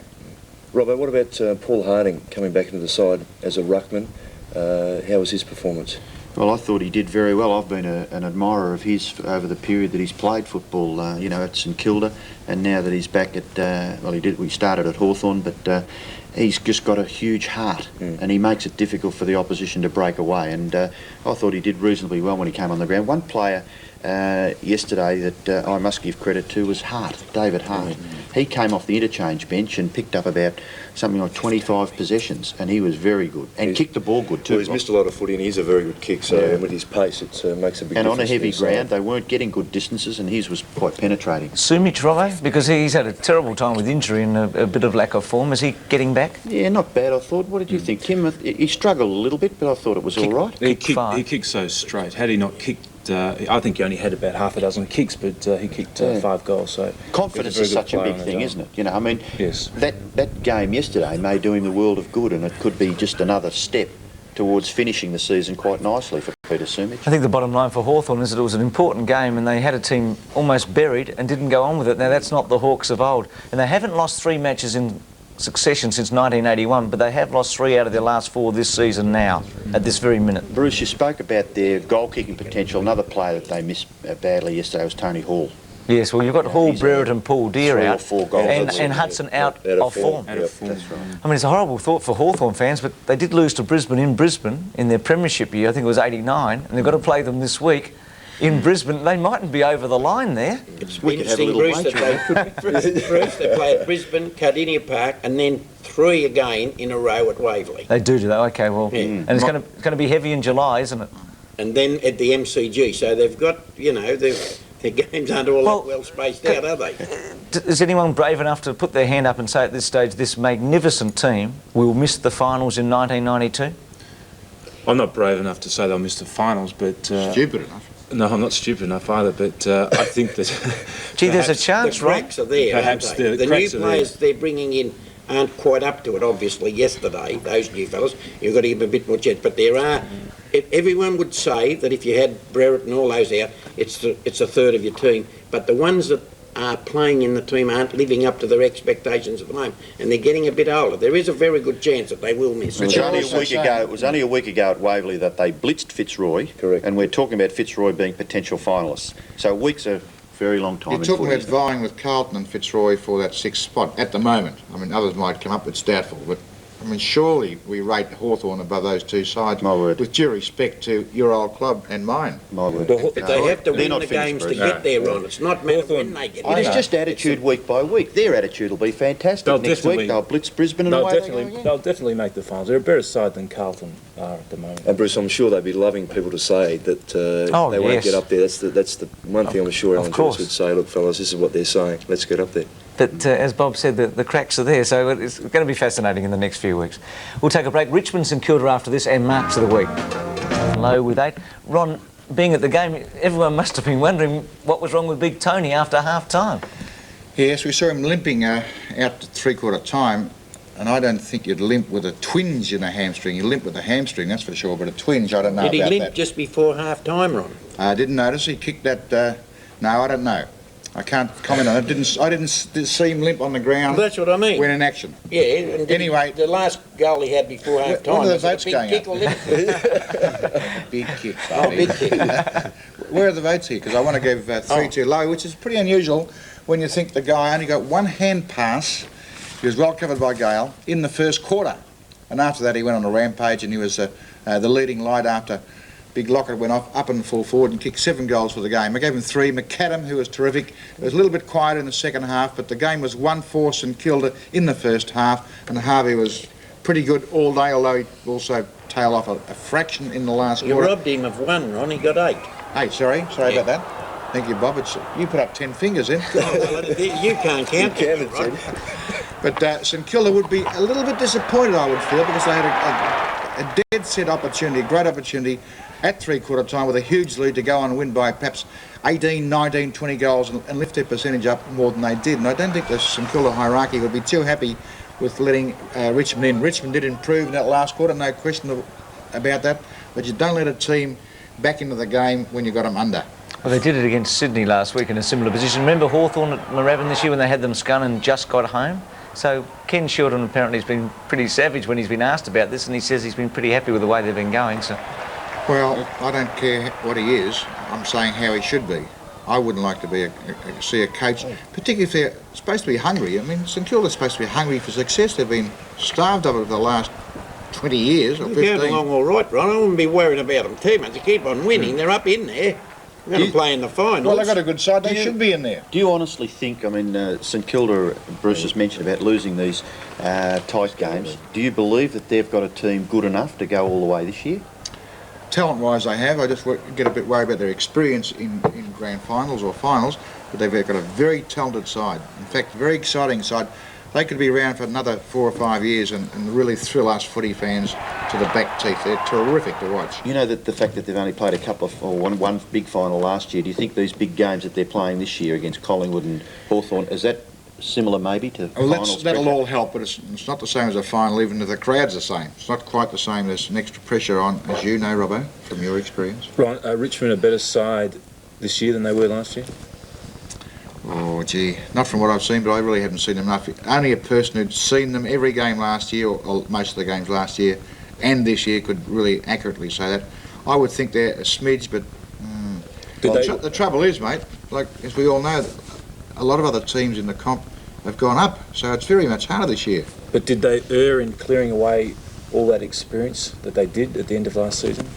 Robert, what about Paul Harding coming back into the side as a ruckman? How was his performance? Well, I thought he did very well. I've been an admirer of his over the period that he's played football, you know, at St Kilda, and now that he's back at, well, we started at Hawthorn, but he's just got a huge heart, and he makes it difficult for the opposition to break away, and I thought he did reasonably well when he came on the ground. One player yesterday that I must give credit to was Hart, David Hart. He came off the interchange bench and picked up about something like 25 possessions, and he was very good, and kicked the ball good too. Well, he's missed a lot of footy, and he's a very good kick, so and with his pace it makes a big difference. And on a heavy ground, they weren't getting good distances, and his was quite penetrating. Sumich, Robbo, because he's had a terrible time with injury and a bit of lack of form. Is he getting back? Yeah, not bad, I thought. What did you think, Kim? He struggled a little bit, but I thought it was all right. He kicked so straight. Had he not kicked, I think he only had about half a dozen kicks, but he kicked 5 goals. So confidence is such a big thing, isn't it? You know, I mean, yes. That game yesterday may do him the world of good, and it could be just another step towards finishing the season quite nicely for Peter Sumich. I think the bottom line for Hawthorn is that it was an important game, and they had a team almost buried and didn't go on with it. Now that's not the Hawks of old, and they haven't lost 3 matches in succession since 1981, but they have lost 3 out of their last 4 this season now, at this very minute. Bruce, you spoke about their goal-kicking potential. Another player that they missed badly yesterday was Tony Hall. Yes, well, you've got Hall, Brereton and Paul Deere out, 3 or 4 goals. and Hudson out of form. That's right. I mean, it's a horrible thought for Hawthorn fans, but they did lose to Brisbane in their premiership year. I think it was 89, and they've got to play them this week in Brisbane. They mightn't be over the line there. It's interesting, Bruce, that they play at Brisbane, Cardinia Park, and then 3 again in a row at Waverley. They do that. Okay, well, and it's going to be heavy in July, isn't it? And then at the MCG, so they've got, you know, their games aren't all that well spaced out, are they? Is anyone brave enough to put their hand up and say at this stage, this magnificent team will miss the finals in 1992? I'm not brave enough to say they'll miss the finals, but... stupid enough. No, I'm not stupid enough either, but I think that... Gee, there's a chance, right? The cracks are there, perhaps aren't they? The new players they're bringing in aren't quite up to it, obviously, yesterday, those new fellas. You've got to give them a bit more chance. But there are... Everyone would say that if you had Brereton and all those out, it's a third of your team. But the ones that are playing in the team aren't living up to their expectations at the moment, and they're getting a bit older. There is a very good chance that they will miss. It was only a week ago at Waverley that they blitzed Fitzroy. Correct. And we're talking about Fitzroy being potential finalists. So weeks are... very long time. You're talking about vying with Carlton and Fitzroy for that 6th spot at the moment. I mean, others might come up, it's doubtful, but I mean, surely we rate Hawthorn above those 2 sides. My word. With due respect to your old club and mine. My word. But they have to win the games to get there, Ron. It's not matter when they get there. It's just attitude week by week. Their attitude will be fantastic next week. They'll blitz Brisbane and away they go again. They'll definitely make the finals. They're a better side than Carlton are at the moment. And Bruce, I'm sure they'd be loving people to say that they won't get up there. That's the one thing I'm sure Alan Joyce would say, look, fellas, this is what they're saying. Let's get up there. But as Bob said, the cracks are there, so it's going to be fascinating in the next few weeks. We'll take a break. Richmond, St Kilda after this, and marks of the week. Low with 8. Ron, being at the game, everyone must have been wondering what was wrong with Big Tony after half-time. Yes, we saw him limping out to 3/4 time, and I don't think you'd limp with a twinge in a hamstring. You limp with a hamstring, that's for sure, but a twinge, I don't know about that. Did he limp just before half-time, Ron? I didn't notice. He kicked that... no, I don't know. I can't comment on it. I didn't see him limp on the ground. Well, that's what I mean. When in action. Yeah. And anyway, the last goal he had before half time. When are the votes going kick or big kick. Oh, big kick. Where are the votes here? Because I want to give 3 too low, which is pretty unusual when you think the guy only got 1 hand pass. He was well covered by Gale in the first quarter, and after that he went on a rampage, and he was the leading light after Big Lockett went off up and full forward and kicked 7 goals for the game. I gave him 3. McAdam, who was terrific, it was a little bit quiet in the second half, but the game was 1-4 St Kilda in the first half, and Harvey was pretty good all day, although he also tailed off a fraction in the last quarter. You robbed him of 1, Ron. He got 8. Hey, sorry about that. Thank you, Bob. You put up 10 fingers in. You can't count it, right? But St Kilda would be a little bit disappointed, I would feel, because they had a dead-set opportunity, a great opportunity at 3/4 time with a huge lead to go on and win by perhaps 18, 19, 20 goals and lift their percentage up more than they did. And I don't think the St Kilda hierarchy would be too happy with letting Richmond in. Richmond did improve in that last quarter, no question about that, but you don't let a team back into the game when you've got them under. Well, they did it against Sydney last week in a similar position. Remember Hawthorn at Moorabbin this year when they had them scun and just got home? So Ken Shilton apparently has been pretty savage when he's been asked about this, and he says he's been pretty happy with the way they've been going. So Well, I don't care what he is. I'm saying how he should be. I wouldn't like to see a coach, particularly if they're supposed to be hungry. I mean, St Kilda's supposed to be hungry for success. They've been starved of it for the last 20 years or 15. They're going along all right, Ron. I wouldn't be worried about them too much. They keep on winning. They're up in there. They're going to play in the finals. Well, they've got a good side. They should be in there. Do you honestly think, I mean, St Kilda, Bruce has mentioned about losing these tight games. Do you believe that they've got a team good enough to go all the way this year? Talent-wise, they have. I just get a bit worried about their experience in grand finals or finals, but they've got a very talented side. In fact, a very exciting side. They could be around for another 4 or 5 years and really thrill us footy fans to the back teeth. They're terrific to watch. You know that the fact that they've only played a couple of, or one big final last year, do you think these big games that they're playing this year against Collingwood and Hawthorn, is that similar maybe to finals? That'll all help, but it's not the same as a final, even if the crowd's the same. It's not quite the same. There's an extra pressure on, as you know, Robbo, from your experience. Right, Richmond a better side this year than they were last year? Oh, gee, not from what I've seen, but I really haven't seen them enough. Only a person who'd seen them every game last year, or most of the games last year, and this year could really accurately say that. I would think they're a smidge, but the trouble is, mate, like as we all know, a lot of other teams in the comp have gone up, so it's very much harder this year. But did they err in clearing away all that experience that they did at the end of last season?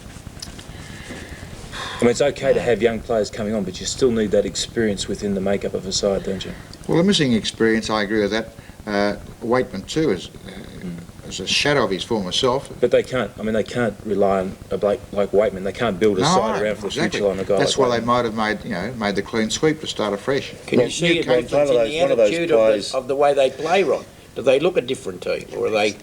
I mean, it's okay to have young players coming on, but you still need that experience within the makeup of a side, don't you? Well, the missing experience, I agree with that. Waitman too is a shadow of his former self. But they can't. I mean, they can't rely on a bloke like Waitman. They can't build a side around for the future on a guy. That's like why Waitman. they might have made the clean sweep to start afresh. Can you see a difference in the attitude of the way they play, Ron? Do they look a different team, or are they?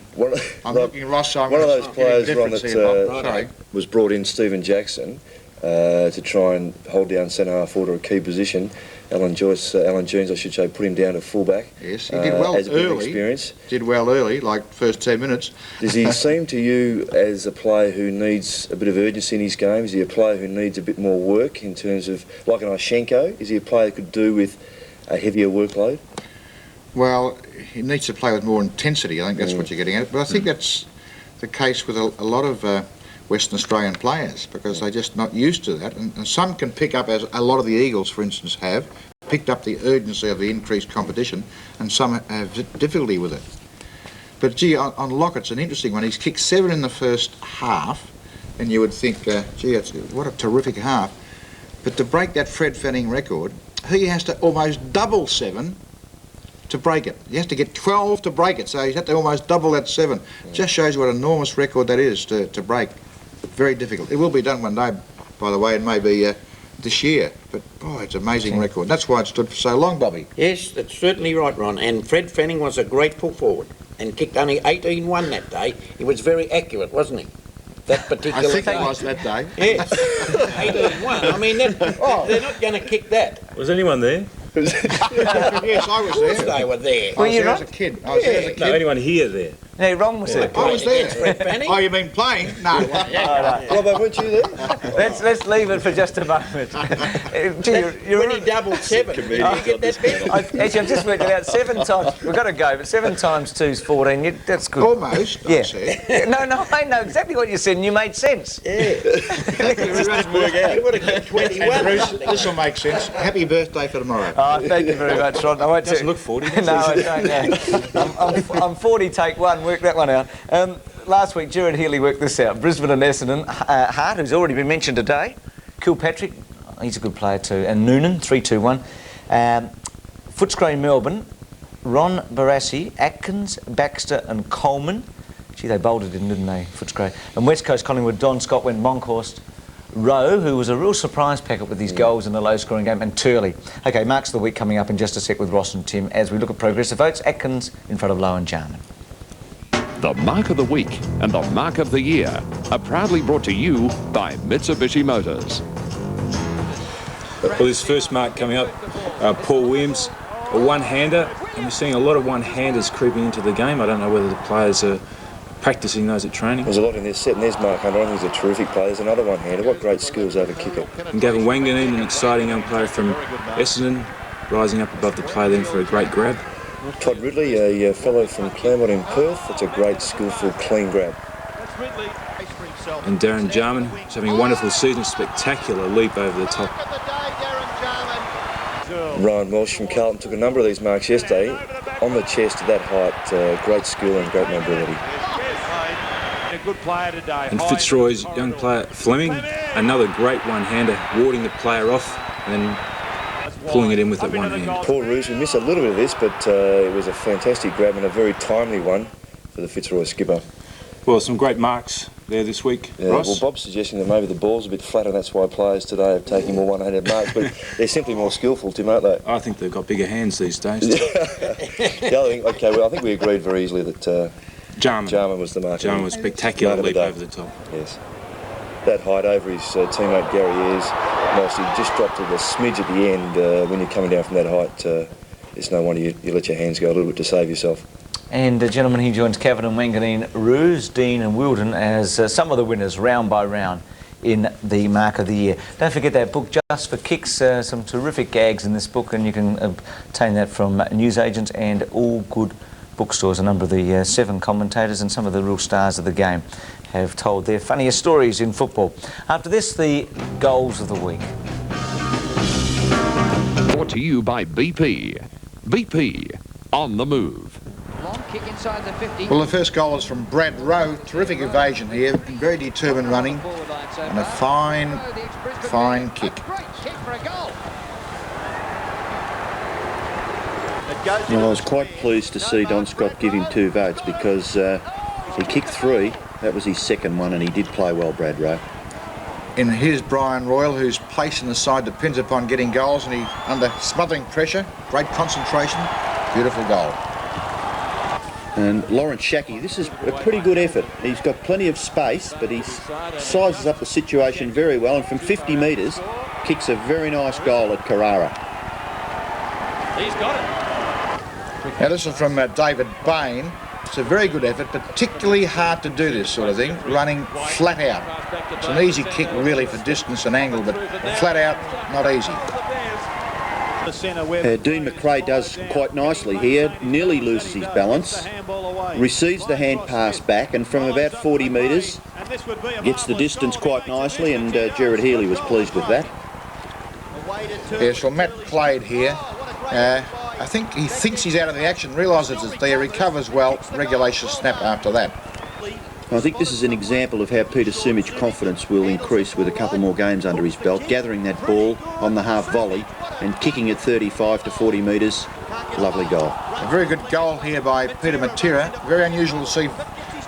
I'm looking, Ross. One of those players, Ron, that was brought in, Stephen Jackson, to try and hold down centre half forward or a key position. Alan Jones, I should say, put him down to fullback. Yes, he did well as a bit of early. Experience. Did well early, like first 10 minutes. Does he seem to you as a player who needs a bit of urgency in his game? Is he a player who needs a bit more work in terms of, like an Ishenko? Is he a player who could do with a heavier workload? Well, he needs to play with more intensity. I think that's what you're getting at. But I think that's the case with a lot of Western Australian players, because they're just not used to that. And some can pick up, as a lot of the Eagles, for instance, have picked up the urgency of the increased competition, and some have difficulty with it. But gee, on Lockett's an interesting one. He's kicked 7 in the first half, and you would think, gee, what a terrific half. But to break that Fred Fanning record, he has to almost double 7 to break it. He has to get 12 to break it, so he's had to almost double that 7. Just shows what an enormous record that is to break. Very difficult. It will be done one day, by the way. It may be this year, but boy, it's an amazing record. That's why it stood for so long, Bobby. Yes, that's certainly right, Ron. And Fred Fanning was a great pull forward and kicked only 18-1 that day. He was very accurate, wasn't he? That particular I think day. it was that day. Yes, 18-1. I mean, they're not going to kick that. Was anyone there? Yes, I was there. Of course they were there. I was there as a kid. I was there as a kid. No, anyone here there? No, Ron was there. I was there. Fred Fanning? Oh, you mean playing? No. Robbo, weren't you there? Let's leave it for just a moment. You're When he doubled 7, did you get that bit? Actually, I've just worked it out 7 times. We've got to go, but 7 times 2 is 14. That's good. Almost, I said. No, I know exactly what you said, and you made sense. Yeah. He would have kicked 21. Bruce, this will make sense. Happy birthday for tomorrow. Oh, thank you very much, Ron. I won't Doesn't look 40. No, I don't. Yeah. I'm 40, take 1. Work that one out. Last week, Gerard Healy worked this out. Brisbane and Essendon. Hart, who's already been mentioned today. Kilpatrick, he's a good player too. And Noonan, 3-2-1. Footscray, Melbourne. Ron Barassi, Atkins, Baxter and Coleman. Gee, they bowled it in, didn't they, Footscray? And West Coast Collingwood, Don Scott went Monkhorst. Rowe, who was a real surprise packet with his goals in the low-scoring game, and Turley. OK, Marks of the Week coming up in just a sec with Ross and Tim as we look at progressive votes. Atkins in front of Lowe and Jarman. The Mark of the Week and the Mark of the Year are proudly brought to you by Mitsubishi Motors. Well, this first mark coming up, Paul Williams, a one-hander, and we're seeing a lot of one-handers creeping into the game. I don't know whether the players are practising those at training. There's a lot in there set, and there's Mark Hunter. I think he's a terrific player. There's another one-hander. What great skills over kicker. And Gavin Wanganeen, an exciting young player from Essendon, rising up above the play then for a great grab. Todd Ridley, a fellow from Claremont in Perth. That's a great, skillful, clean grab. And Darren Jarman is having a wonderful season, spectacular leap over the top. Ryan Walsh from Carlton took a number of these marks yesterday. On the chest at that height, great skill and great mobility. And Fitzroy's young player Fleming, another great one-hander, warding the player off and then pulling it in with that one hand. Paul Roos, we missed a little bit of this, but it was a fantastic grab and a very timely one for the Fitzroy skipper. Well, some great marks there this week, yeah, Ross. Well, Bob's suggesting that maybe the ball's a bit flat and that's why players today are taking more one-handed marks, but they're simply more skillful, Tim, aren't they? I think they've got bigger hands these days. The other thing, okay, well, I think we agreed very easily that Jarman was the mark. Jarman was spectacular leap over the top. Yes. That height over his teammate Gary Ayres, whilst he just dropped it a smidge at the end, when you're coming down from that height, it's no wonder you let your hands go a little bit to save yourself. And gentlemen, he joins Cavan and Wanganeen, Roos, Dean and Wilden as some of the winners round by round in the Mark of the Year. Don't forget that book, Just for Kicks, some terrific gags in this book, and you can obtain that from newsagents and all good bookstores. A number of the 7 commentators and some of the real stars of the game have told their funniest stories in football. After this, the goals of the week. Brought to you by BP. BP, on the move. Long kick inside the 50. Well, the first goal is from Brad Rowe. Terrific evasion here, very determined running, and a fine kick. Well, I was quite pleased to see Don Scott give him 2 votes because he kicked 3. That was his second one, and he did play well, Brad Rowe. And here's Brian Royal, whose place in the side depends upon getting goals, and he's under smothering pressure, great concentration, beautiful goal. And Lawrence Shackey, this is a pretty good effort. He's got plenty of space, but he sizes up the situation very well, and from 50 metres, kicks a very nice goal at Carrara. He's got it. Now this is from David Bain. It's a very good effort, particularly hard to do this sort of thing, running flat out. It's an easy kick really for distance and angle, but flat out, not easy. Dean McRae does quite nicely here, nearly loses his balance, receives the hand pass back, and from about 40 metres gets the distance quite nicely, and Gerard Healy was pleased with that. Yes, well, Matt played here. I think he thinks he's out of the action, realises it's there, recovers well, regulation snap after that. I think this is an example of how Peter Sumic's confidence will increase with a couple more games under his belt, gathering that ball on the half volley and kicking it 35 to 40 metres. Lovely goal. A very good goal here by Peter Matera. Very unusual to see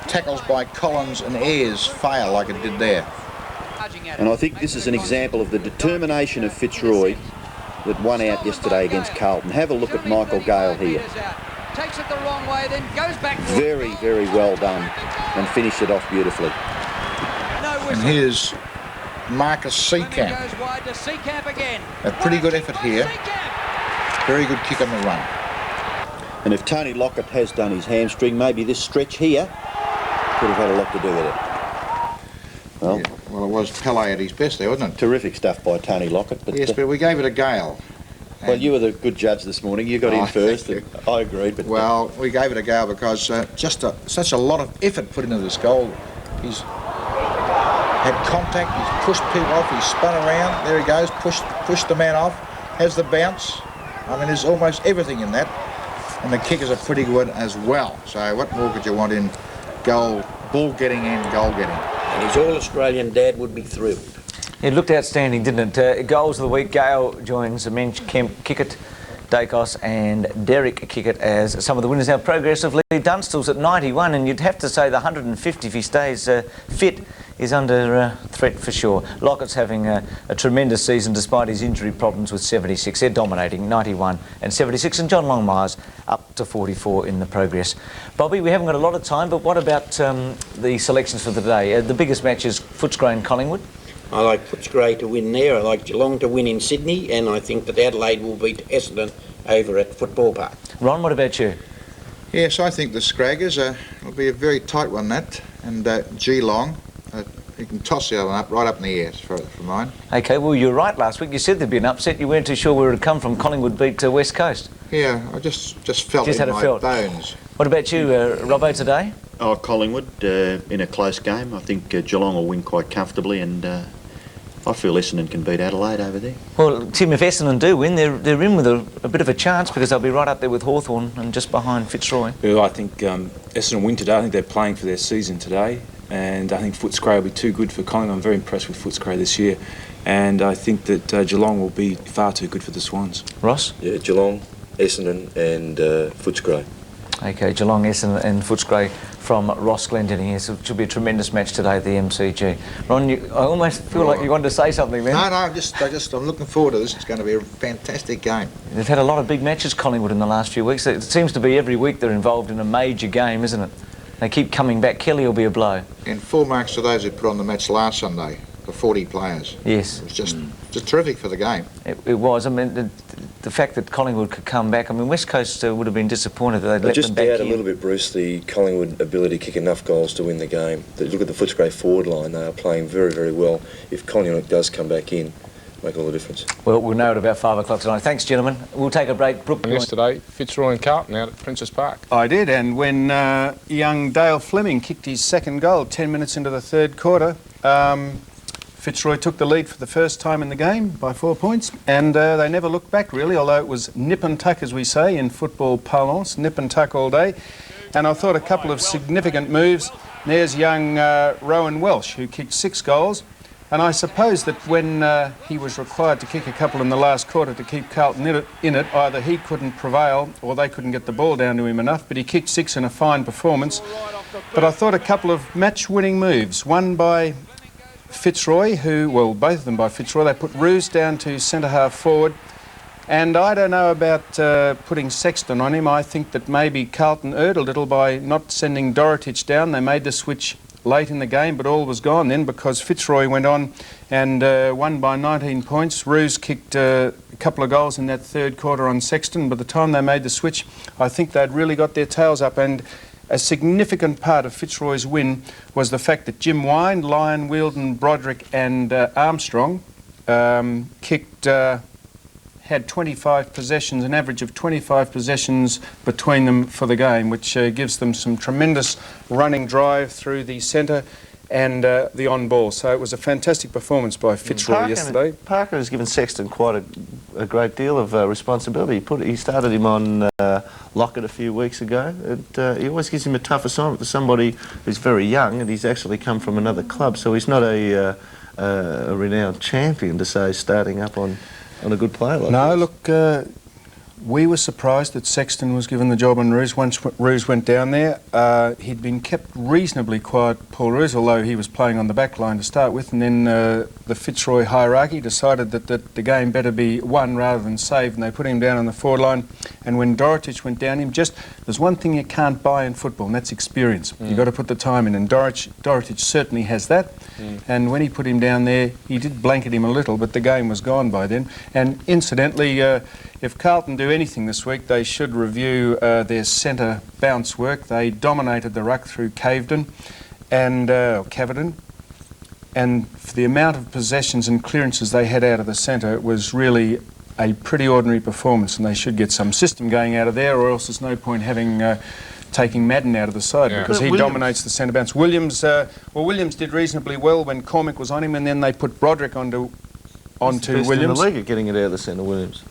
tackles by Collins and Ayres fail like it did there. And I think this is an example of the determination of Fitzroy that won out yesterday against Carlton. Have a look at Michael Gale here. Takes it the wrong way, then goes back. Very, very well done, and finished it off beautifully. And here's Marcus Seacamp. A pretty good effort here. Very good kick on the run. And if Tony Lockett has done his hamstring, maybe this stretch here could have had a lot to do with it. Well, yeah, well, it was Pele at his best there, wasn't it? Terrific stuff by Tony Lockett. But, yes, but we gave it a Gale. Well, you were the good judge this morning. You got in first. I agreed. But well, we gave it a go because such a lot of effort put into this goal. He's had contact. He's pushed people off. He's spun around. There he goes. Pushed the man off. Has the bounce. I mean, there's almost everything in that. And the kickers are pretty good as well. So what more could you want in goal, ball getting and goal getting? And his All-Australian dad would be thrilled. It looked outstanding, didn't it? Goals of the week, Gale joins Mensch, Kemp, Kickett, Dacos and Derek Kickett as some of the winners. Now, progressively, Dunstall's at 91, and you'd have to say the 150 if he stays fit is under threat for sure. Lockett's having a tremendous season despite his injury problems with 76. They're dominating, 91 and 76, and John Longmire's up to 44 in the progress. Bobby, we haven't got a lot of time, but what about the selections for the day? The biggest match is Footscray and Collingwood. I like Footscray to win there. I like Geelong to win in Sydney, and I think that Adelaide will beat Essendon over at Football Park. Ron, what about you? Yes, I think the Scraggers will be a very tight one, that, and Geelong. You can toss the other one up, right up in the air for mine. OK, well, you were right last week. You said there'd be an upset. You weren't too sure where it would come from. Collingwood beat West Coast. Yeah, I just felt it in my bones. What about you, Robbo, today? Oh, Collingwood in a close game. I think Geelong will win quite comfortably, and I feel Essendon can beat Adelaide over there. Well, Tim, if Essendon do win, they're in with a bit of a chance because they'll be right up there with Hawthorn and just behind Fitzroy. Well, I think Essendon win today. I think they're playing for their season today, and I think Footscray will be too good for Collingwood. I'm very impressed with Footscray this year, and I think that Geelong will be far too good for the Swans. Ross? Yeah, Geelong, Essendon and Footscray. Okay, Geelong, Essendon and Footscray from Ross Glendinning here. So it should be a tremendous match today at the MCG. Ron, I almost feel like you wanted to say something then. No, I'm looking forward to this. It's going to be a fantastic game. They've had a lot of big matches, Collingwood, in the last few weeks. It seems to be every week they're involved in a major game, isn't it? They keep coming back. Kelly will be a blow. And full marks to those who put on the match last Sunday, the 40 players. Yes. It was just terrific for the game. It was. I mean, the fact that Collingwood could come back, I mean, West Coast would have been disappointed that they'd let them back in. I just doubt a little bit, Bruce, the Collingwood ability to kick enough goals to win the game. Look at the Footscray forward line. They are playing very, very well. If Collingwood does come back in, make all the difference. Well, we'll know it about 5 o'clock tonight. Thanks, gentlemen. We'll take a break. Brooke, yesterday, Fitzroy and Carlton out at Princess Park. I did, and when young Dale Fleming kicked his second goal 10 minutes into the third quarter, Fitzroy took the lead for the first time in the game by 4 points, and they never looked back really, although it was nip and tuck, as we say in football parlance, nip and tuck all day. And I thought a couple of significant moves. There's young Rowan Welsh, who kicked 6 goals, and I suppose that when he was required to kick a couple in the last quarter to keep Carlton in it, either he couldn't prevail or they couldn't get the ball down to him enough, but he kicked 6 in a fine performance. But I thought a couple of match-winning moves, one by Fitzroy, both of them by Fitzroy. They put Roos down to centre-half forward, and I don't know about putting Sexton on him. I think that maybe Carlton erred a little by not sending Dorotich down. They made the switch late in the game, but all was gone then because Fitzroy went on and won by 19 points. Roos kicked a couple of goals in that third quarter on Sexton. By the time they made the switch, I think they'd really got their tails up, and a significant part of Fitzroy's win was the fact that Jim Wine, Lyon, Wheeldon, Broderick and Armstrong had 25 possessions, an average of 25 possessions between them for the game, which gives them some tremendous running drive through the centre and the on-ball. So it was a fantastic performance by Fitzroy yesterday. Parker has given Sexton quite a great deal of responsibility. He started him on Lockett a few weeks ago. He always gives him a tough assignment for somebody who's very young, and he's actually come from another club, so he's not a renowned champion to say starting up on a good player like No, this. look, we were surprised that Sexton was given the job on Roos. Once Roos went down there, he'd been kept reasonably quiet, Paul Roos, although he was playing on the back line to start with, and then the Fitzroy hierarchy decided that the game better be won rather than saved, and they put him down on the forward line. And when Dorotich went down him, there's one thing you can't buy in football, and that's experience. You've got to put the time in, and Dorotich certainly has that. And when he put him down there, he did blanket him a little, but the game was gone by then. And incidentally, if Carlton do anything this week, they should review their centre bounce work. They dominated the ruck through Cavedon and Cavedon, and for the amount of possessions and clearances they had out of the centre, it was really a pretty ordinary performance, and they should get some system going out of there, or else there's no point having taking Madden out of the side because he dominates the centre bounce. Williams did reasonably well when Cormack was on him, and then they put Broderick onto Williams. In the league at getting it out of the centre, Williams.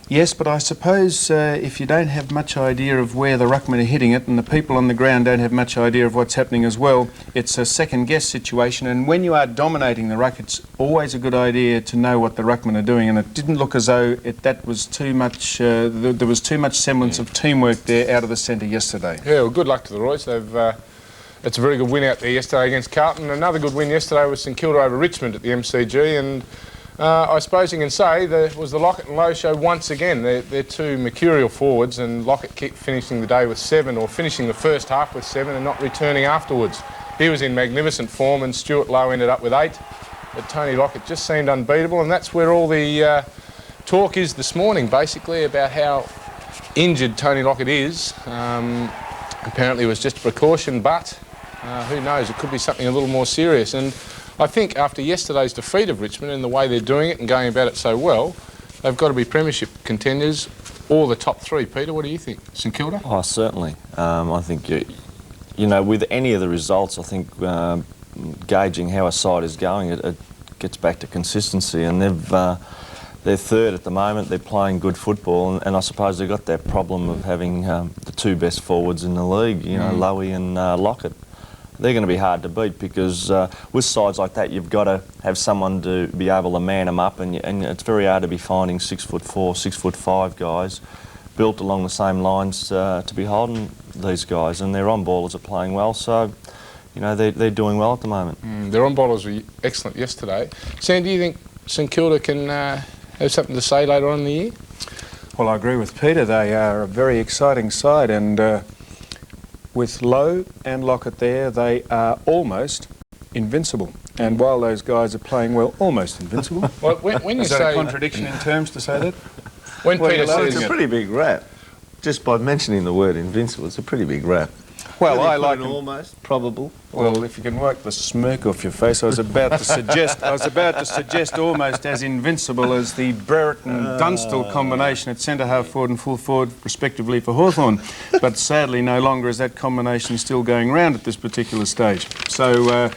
Yes, but I suppose if you don't have much idea of where the ruckmen are hitting it, and the people on the ground don't have much idea of what's happening as well, it's a second-guess situation. And when you are dominating the ruck, it's always a good idea to know what the ruckmen are doing. And it didn't look as though that was too much. There was too much semblance of teamwork there out of the centre yesterday. Yeah, well, good luck to the Roys. It's a very good win out there yesterday against Carlton. Another good win yesterday was St Kilda over Richmond at the MCG, and I suppose you can say that was the Lockett and Lowe show once again. They're two mercurial forwards, and Lockett kept finishing the day with 7, or finishing the first half with 7 and not returning afterwards. He was in magnificent form, and Stuart Lowe ended up with 8. But Tony Lockett just seemed unbeatable, and that's where all the talk is this morning, basically, about how injured Tony Lockett is. Apparently it was just a precaution, but who knows, it could be something a little more serious. And I think after yesterday's defeat of Richmond and the way they're doing it and going about it so well, they've got to be premiership contenders or the top 3. Peter, what do you think? St Kilda? Oh, certainly. I think you know, with any of the results, I think gauging how a side is going, it gets back to consistency, and they're third at the moment. They're playing good football, and I suppose they've got that problem of having the two best forwards in the league, you know, Lowy and Lockett. They're going to be hard to beat because with sides like that, you've got to have someone to be able to man them up, and it's very hard to be finding 6'4", 6'5" guys built along the same lines to be holding these guys, and their on-ballers are playing well, so you know they're doing well at the moment. Their on-ballers were excellent yesterday. Sam, do you think St Kilda can have something to say later on in the year? Well, I agree with Peter. They are a very exciting side, and with Lowe and Lockett there, they are almost invincible. And while those guys are playing well, almost invincible. Well, when you is that say a contradiction in terms to say that? When Peter says it's a pretty big rap. Just by mentioning the word invincible, it's a pretty big rap. Well, I like almost probable. Well, if you can wipe the smirk off your face, I was about to suggest almost as invincible as the Brereton-Dunstall combination at centre half forward and full forward, respectively, for Hawthorn. But sadly, no longer is that combination still going round at this particular stage. So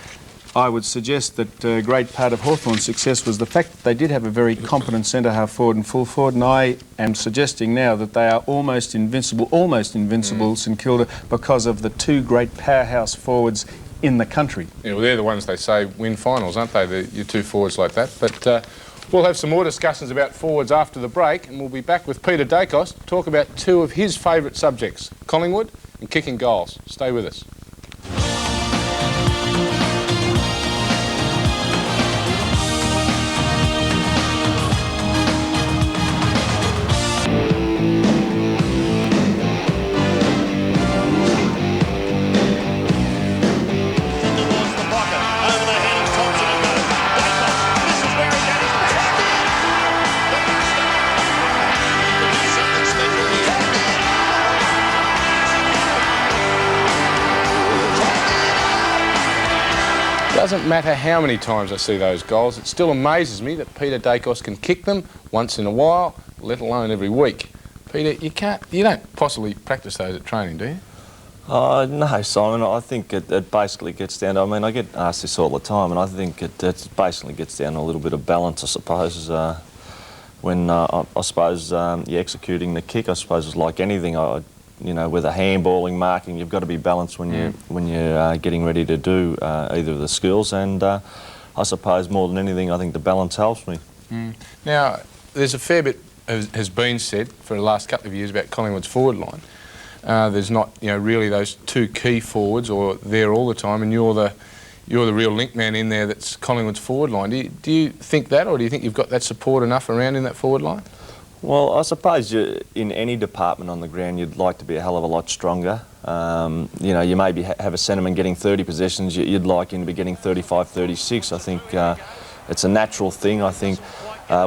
I would suggest that a great part of Hawthorn's success was the fact that they did have a very competent centre half forward and full forward, and I am suggesting now that they are almost invincible, St Kilda, because of the two great powerhouse forwards in the country. Yeah, well, they're the ones they say win finals, aren't they, your two forwards like that? But we'll have some more discussions about forwards after the break, and we'll be back with Peter Dacos to talk about two of his favourite subjects, Collingwood and kicking goals. Stay with us. Doesn't matter how many times I see those goals, it still amazes me that Peter Dacos can kick them once in a while, let alone every week. Peter, you don't possibly practice those at training, do you? No, Simon, I think it basically gets down to, I mean, I get asked this all the time, and I think it basically gets down to a little bit of balance, I suppose. When I suppose you're executing the kick, I suppose it's like anything. You know, with a handballing, marking, you've got to be balanced when you're getting ready to do either of the skills, and I suppose more than anything, I think the balance helps me. Now, there's a fair bit has been said for the last couple of years about Collingwood's forward line. There's not, really those two key forwards or there all the time, and you're the real link man in there. That's Collingwood's forward line. Do you think that, or do you think you've got that support enough around in that forward line? Well, I suppose in any department on the ground, you'd like to be a hell of a lot stronger. You maybe have a centreman getting 30 possessions, you'd like him to be getting 35, 36. I think it's a natural thing. I think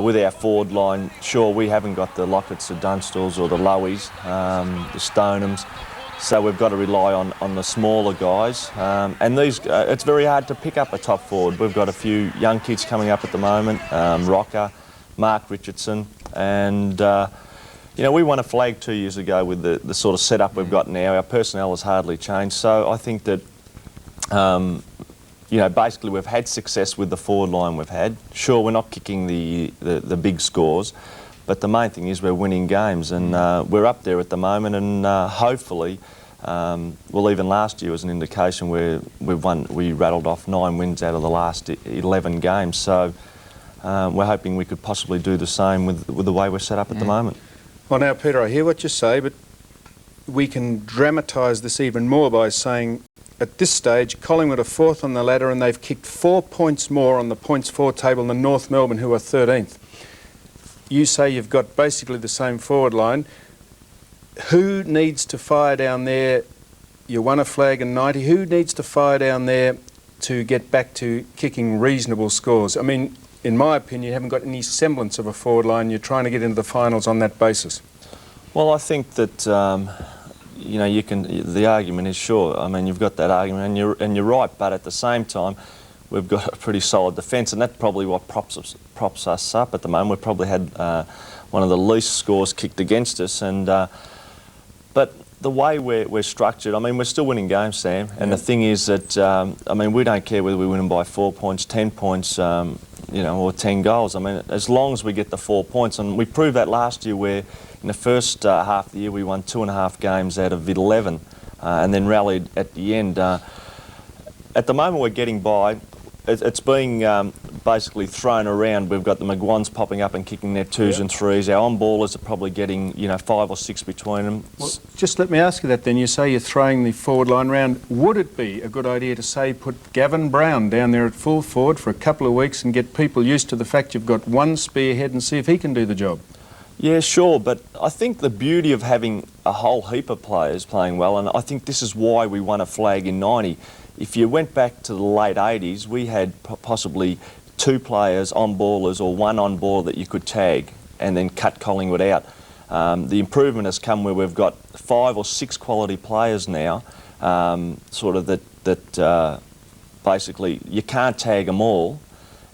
with our forward line, sure, we haven't got the Locketts, the Dunstalls or the Lowies, the Stonehams, so we've got to rely on the smaller guys. And these, it's very hard to pick up a top forward. We've got a few young kids coming up at the moment, Rocker, Mark Richardson, and we won a flag 2 years ago with the sort of setup we've got now. Our personnel has hardly changed, so I think that basically we've had success with the forward line we've had. Sure, we're not kicking the big scores, but the main thing is we're winning games, and we're up there at the moment, and hopefully, even last year was an indication where we rattled off 9 wins out of the last 11 games, so we're hoping we could possibly do the same with the way we're set up at the moment. Well, now, Peter, I hear what you say, but we can dramatise this even more by saying at this stage, Collingwood are 4th on the ladder and they've kicked 4 points more on the points for table than North Melbourne, who are 13th. You say you've got basically the same forward line. Who needs to fire down there? You won a flag in 90. Who needs to fire down there to get back to kicking reasonable scores? I mean, in my opinion, you haven't got any semblance of a forward line. You're trying to get into the finals on that basis. Well, I think that the argument is sure. I mean, you've got that argument, and you're right. But at the same time, we've got a pretty solid defence, and that's probably what props us up at the moment. We've probably had one of the least scores kicked against us, and But the way we're structured, I mean, we're still winning games, Sam. And the thing is that, I mean, we don't care whether we win them by 4 points, 10 points, you know, or 10 goals. I mean, as long as we get the 4 points. And we proved that last year where in the first half of the year we won 2.5 games out of 11 and then rallied at the end. At the moment we're getting by. It's being basically thrown around. We've got the McGuans popping up and kicking their 2s and 3s. Our on-ballers are probably getting, you know, 5 or 6 between them. Well, just let me ask you that then. You say you're throwing the forward line round. Would it be a good idea to, say, put Gavin Brown down there at full forward for a couple of weeks and get people used to the fact you've got one spearhead and see if he can do the job? Yeah, sure, but I think the beauty of having a whole heap of players playing well, and I think this is why we won a flag in 90. If you went back to the late 80s, we had possibly 2 players on ballers or 1 on ball that you could tag and then cut Collingwood out. The improvement has come where we've got 5 or 6 quality players now, sort of that basically you can't tag them all,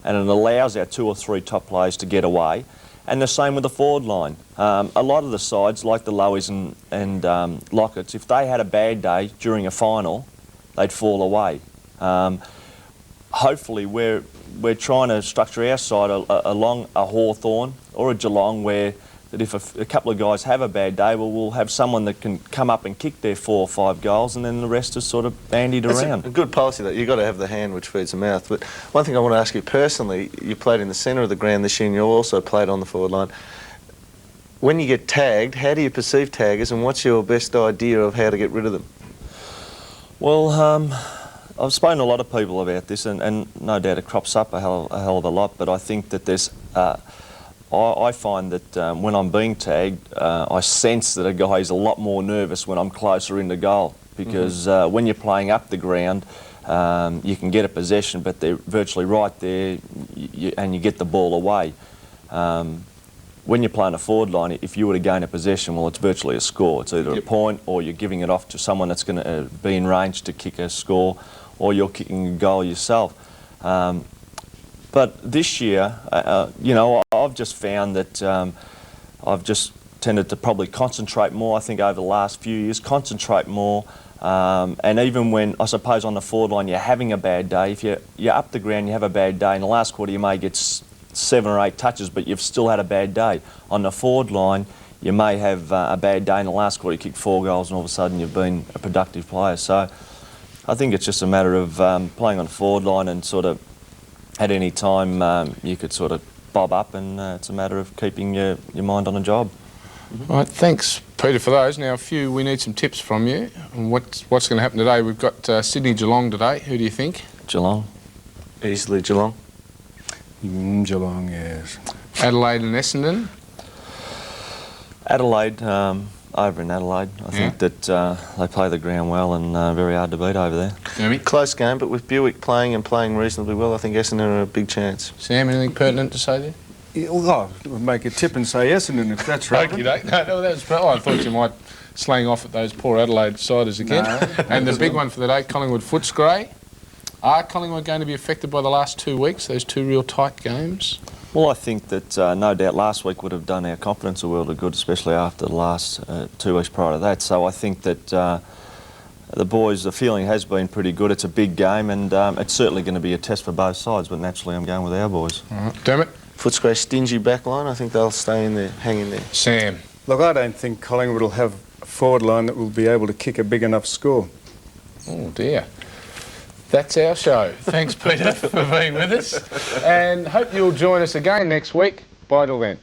and it allows our 2 or 3 top players to get away. And the same with the forward line. A lot of the sides, like the Lowies and Locketts, if they had a bad day during a final, they'd fall away. Hopefully we're trying to structure our side along a Hawthorn or a Geelong where that if a couple of guys have a bad day, well, we'll have someone that can come up and kick their 4 or 5 goals and then the rest is sort of bandied around. That's a good policy that you've got to have the hand which feeds the mouth. But one thing I want to ask you personally, you played in the centre of the ground this year and you also played on the forward line. When you get tagged, how do you perceive taggers and what's your best idea of how to get rid of them? Well, I've spoken to a lot of people about this, and no doubt it crops up a hell of a lot, but I think that there's... I find that when I'm being tagged, I sense that a guy is a lot more nervous when I'm closer into goal, because when you're playing up the ground, you can get a possession, but they're virtually right there, and you get the ball away. When you're playing a forward line, if you were to gain a possession, well, it's virtually a score. It's either a point or you're giving it off to someone that's going to be in range to kick a score, or you're kicking a goal yourself. But this year, you know, I've just found that I've just tended to probably concentrate more, I think, over the last few years, concentrate more. And even when, I suppose, on the forward line, you're having a bad day, if you're up the ground, you have a bad day, in the last quarter you may get 7 or 8 touches, but you've still had a bad day. On the forward line, you may have a bad day in the last quarter, you kick 4 goals and all of a sudden you've been a productive player. So I think it's just a matter of playing on the forward line and sort of at any time you could sort of bob up, and it's a matter of keeping your mind on the job. All right, thanks Peter for those. Now we need some tips from you on what's going to happen today. We've got Sydney Geelong today. Who do you think? Geelong. Easily Geelong. Geelong, yes. Adelaide and Essendon? Adelaide, over in Adelaide. I think that they play the ground well and very hard to beat over there. Jamie? Close game, but with Buick playing and playing reasonably well, I think Essendon are a big chance. Sam, anything pertinent to say there? Yeah, well, I'll make a tip and say Essendon if that's right. No, I thought you might slang off at those poor Adelaide siders again. No. And the big one for the day, Collingwood Footscray. Are Collingwood going to be affected by the last 2 weeks, those 2 real tight games? Well, I think that no doubt last week would have done our confidence a world of good, especially after the last 2 weeks prior to that. So I think that the boys, the feeling has been pretty good. It's a big game, and it's certainly going to be a test for both sides, but naturally I'm going with our boys. Dermot? Footscray stingy back line. I think they'll stay in there, hang in there. Sam? Look, I don't think Collingwood will have a forward line that will be able to kick a big enough score. Oh dear. That's our show. Thanks, Peter, for being with us. And hope you'll join us again next week. Bye till then.